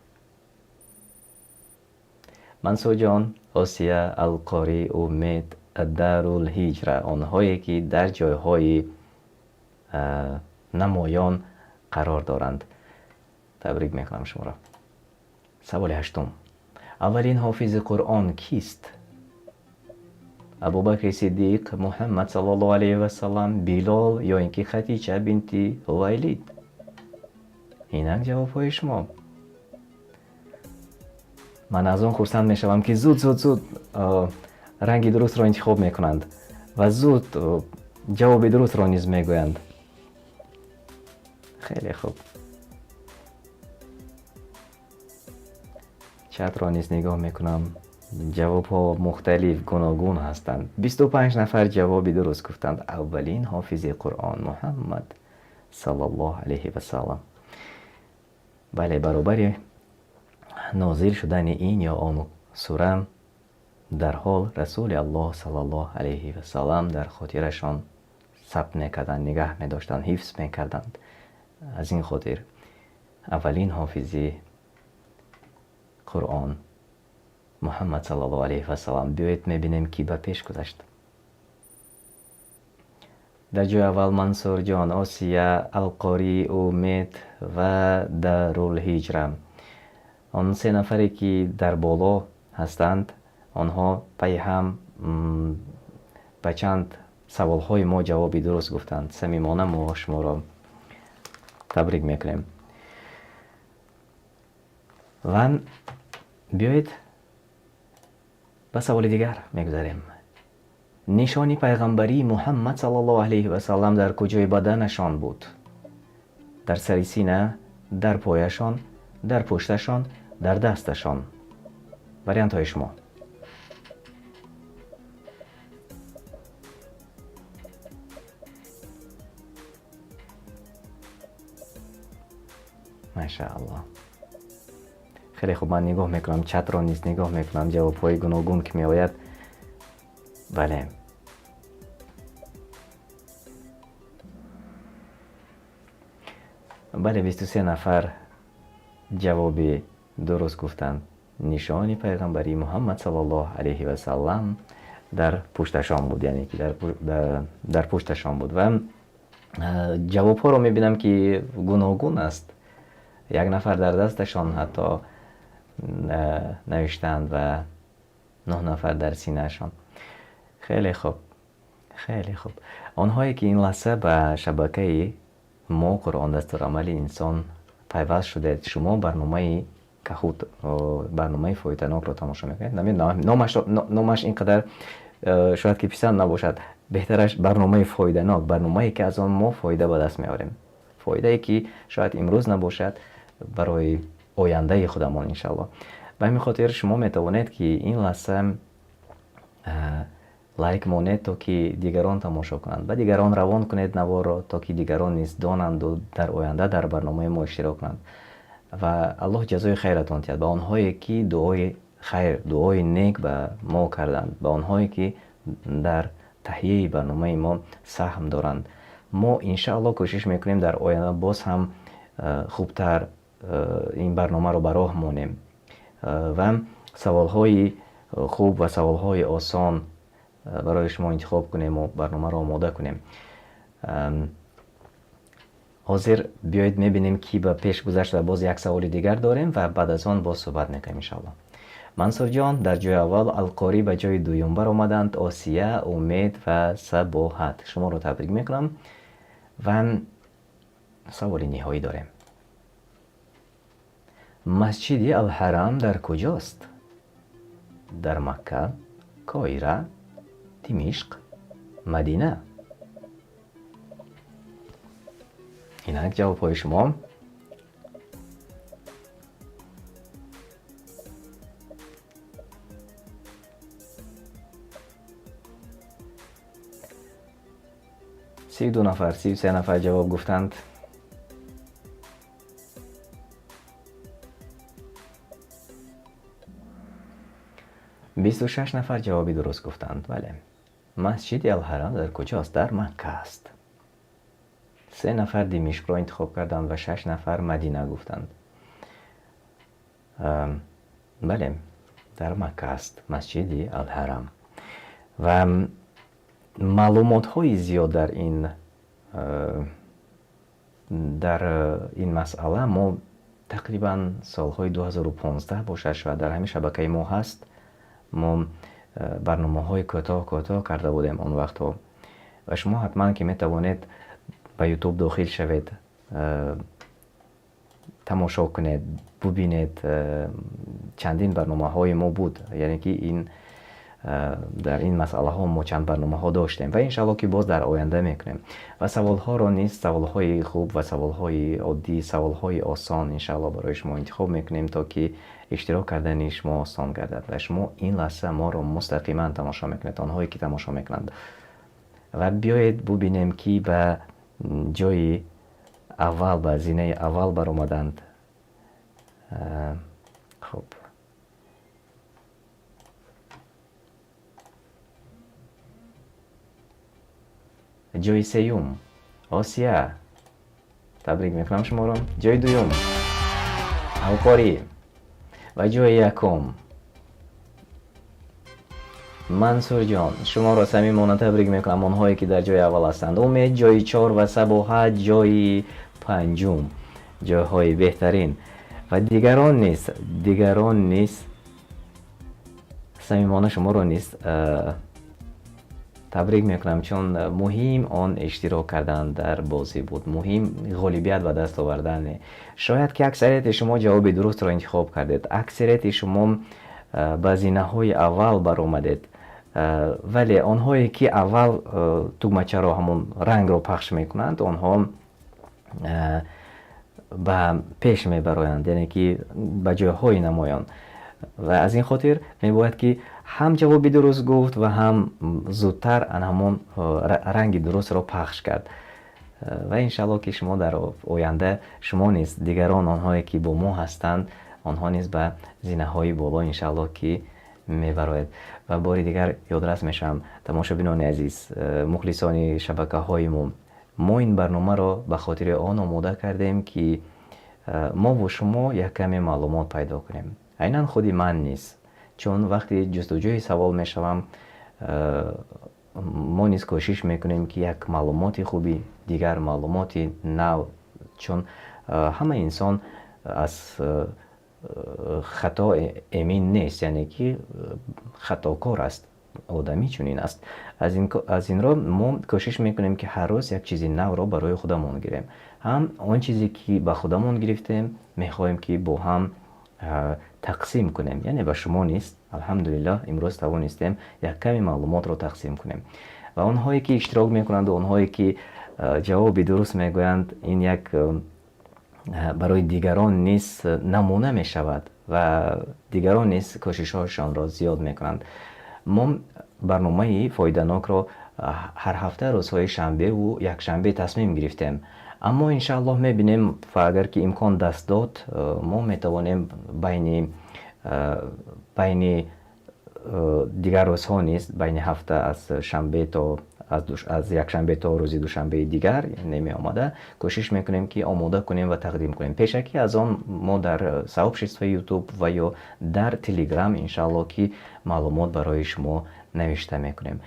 منصور جان، آسیا، القاری، امید، دارالهجره، آنهایی که در جایهای نمایان قرار دارند. تبریک میکنم شما را. سوال 8. اولین حافظ قرآن کیست؟ ابوبکر صدیق، محمد صلی الله علیه و سلم، بیلال یا اینکه خدیجه بنت خویلد؟ اینک جوابهای شما. من از آن خرسند میشوم که زود رنگ درست را انتخاب میکنند و زود جواب درست را نیز میگویند. خیلی خوب. چت را نیز نگاه میکنم. جواب ها مختلف گوناگون هستند. 25 نفر جوابی درست گفتند. اولین حافظ قرآن محمد صلی الله علیه و سلم. بله، برابر نازل شدن این یا آن سوره در حال رسول الله صلی الله علیه و سلم در خاطرشان ثبت میکردند، نگه میداشتند، حفظ میکردند. از این خاطر اولین حافظ قرآن محمد صلی الله علیه و سلم. بیایید میبینیم کی به پیش گذشت. در جای اول منصور جان، آسیا، القاری، امید و دارالهجره. آن 3 نفری که در بالا هستند، آنها پی هم به چند سوالهای ما جوابی درست گفتند. صمیمانه ما شما را تبریک میکنیم. و بیایید به سوال دیگر میگذاریم. نشانی پیغمبری محمد صلی الله علیه و سلم در کجای بدنشان بود؟ در سر سینه، در پایشان، در پشتشان، در دستشان. واریانت های شما. ماشاءالله. خیلی خوب. من نگاه میکنم، چت را نیست نگاه میکنم، جواب های گوناگون که می آید. بله، بله 23 نفر جوابی درست گفتند. نشانی پیغمبری محمد صلی الله علیه و سلم در پشتشان بود، یعنی که در پشتشان بود. و جواب ها رو میبینم که گوناگون است. 1 نفر در دستشان حتی نوشتند و 9 نفر در سینهشان. خیلی خوب، خیلی خوب. آنهایی که این لحظه به شبکه ما قرآن دستورالعمل انسان پیوست شده، شما برنامه کهوت، برنامه فایده‌ناک رو تماشا میکنید. نامش اینقدر شاید که پسند نباشد. بهترش برنامه فایده‌ناک، برنامه‌ای که از آن ما فایده به دست میاریم. فایده‌ای که شاید امروز نباشد، برای آینده خودمان انشالله. به همین خاطر شما میتوانید که این لحظه لایک مانید تا که دیگران تماشا کنند، و دیگران روان کنید نوار را تا که دیگران نیز دانند و در آینده در برنامه ما اشتراک کنند. و الله جزای خیرتان دهد به آنهایی که دعای خیر، دعای نیک به ما کردند، به آنهایی که در تهیه برنامه ما سهم دارند. ما انشاءالله کوشش میکنیم در آینده باز هم خوبتر این برنامه رو به راه مانیم و سوالهای خوب و سوالهای آسان برای شما انتخاب کنیم و برنامه رو آماده کنیم. حاضر بیایید میبینیم کی به پیش گذشت و باز یک سوال دیگر داریم و بعد از آن باز صحبت میکنیم انشاءالله. منصور جان، در جای اول القاری به جای دوم بر آمدند، آسیا، امید و صباحت. شما رو تبریک میکنم. و سوال نهایی داریم. مسجد الحرام در کجاست؟ در مکه، کایره، دمشق، مدینه؟ اینک جوابهای شما. دو نفر 33 نفر جواب گفتند. بیست و شش نفر جوابی درست گفتند. بله، مسجد الحرام در کجاست؟ در مکه است. 3 نفر دمشق را انتخاب کردند و 6 نفر مدینه گفتند. بله، در مکه است مسجد الحرام. و معلومات های زیاد در این مسئله ما تقریبا سالهای 2015 باشه شاید در همین شبکه ما هست. ما برنامه های کوتاه کرده بودیم اون وقت ها و شما حتما که میتوانید به یوتیوب داخل شوید، تماشا کنید، ببینید. چندین برنامه های ما بود، یعنی که این در این مسئله ها ما چند برنامه ها داشتیم و انشالله که باز در آینده میکنیم و سوال ها را نیست، سوال های خوب و سوال های عادی، سوال های آسان انشالله برای شما انتخاب میکنیم تا که اشتراک کردن شما آسان گردد و شما این لحظه ما را مستقیما تماشا میکنید، آنهایی که تماشا میکنند. و بیایید ببینیم که به جای اول، به زینه اول برآمدند. خب جای سیوم آسیا، تبریک میکنم شما رو. جای دوم اوپاری و جای یکم منصور جان، شما را صمیمانه تبریک میکنم، اونهایی که در جای اول هستند. امید جای 4 و صباحت جای 5، جاهای بهترین و دیگران نیست صمیمانه شما رو نیست تبریک میکنم، چون مهم آن اشتراک کردن در بازی بود، مهم غالبیت و دست آوردن. شاید که اکثریت شما جواب درست را انتخاب کردید، اکثریت شما به زینه های اول بر آمدید، ولی آنهایی که اول تگمچه را، همون رنگ را پخش میکنند، آنها به پیش میبرایند، یعنی که به جاهای نمایان. و از این خاطر میباید که هم جوابی درست گفت و هم زودتر همون رنگ درست را پخش کرد. و انشالله که شما در آینده، شما نیز دیگران، آنهایی که با ما هستند، آنها نیز به زینه های بالا انشالله که میبراید. و باری دیگر یادرس میشم تماشابینان عزیز، مخلصان شبکه های ما این برنامه را به خاطر آن آماده کردیم که ما و شما یک کمی معلومات پیدا کنیم. عیناً خودی من نیست، چون وقتی جستجوی سوال میشوم ما نیز کوشش میکنیم که یک معلومات خوبی، دیگر معلومات نو، چون همه انسان از خطا امین نیست، یعنی که خطاکار است، آدمی چنین است. از این را ما کوشش میکنیم که هر روز یک چیزی نو را برای خودمون گیریم. هم آن چیزی که به خودمون گرفتیم میخوایم که با هم تقسیم کنیم، یعنی به شما نیست، الحمدلله امروز توانستیم یک کمی معلومات رو تقسیم کنیم. و اونهایی که اشتراک میکنند و اونهایی که جواب درست میگویند، این یک برای دیگران نیست نمونه میشود و دیگران نیست کوشش هاشان را زیاد میکنند. ما برنامه فایده‌ناک را هر هفته روزهای شنبه و یک شنبه تصمیم گرفتیم، اما انشاءالله میبینیم و اگر که امکان دست داد ما میتوانیم بین دیگر روزها نیست، بین هفته از شنبه تا از یک شنبه تا روز دوشنبه دیگر نمی آمده کوشش میکنیم که آماده کنیم و تقدیم کنیم. پیشکی از آن ما در صفحه یوتیوب و یا در تلگرام انشاءالله که معلومات برای شما نوشته میکنیم.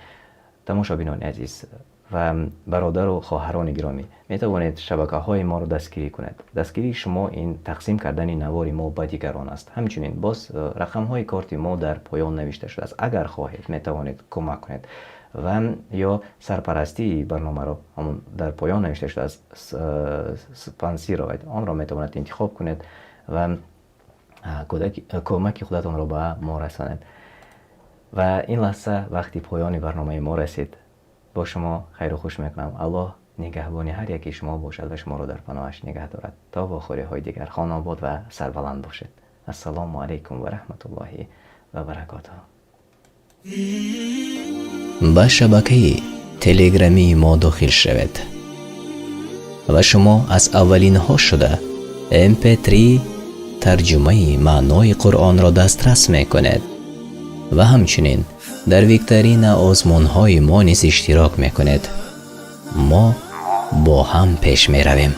تماشابینان عزیز و برادر و خواهران گرامی، می توانید شبکه های ما رو دستگیری کنید. دستگیری شما این تقسیم کردن نوار ما با دیگران است. همچنین باز رقم های کارت ما در پایان نوشته شده است، اگر خواهید می توانید کمک کنید. و یا سرپرستی برنامه را همون در پایان نوشته شده است، سپانسی را آن را می توانید انتخاب کنید و کمک خودتان را به ما رسانید. و این لحظه وقتی پایان برنامه ما رسید، با شما خیر و خوش میکنم. الله نگهبانی هر یکی شما باشد و شما را در پناهش نگه دارد تا واخوری های دیگر خان آباد و سربلند باشد. السلام علیکم و رحمت الله و برکاته. به شبکه تلگرامی ما داخل شوید و شما از اولین ها شده MP3 ترجمه معنای قرآن را دسترس میکنید و همچنین در ویکتورین آزمون های ما نیز اشتراک میکنید. ما با هم پیش می رویم.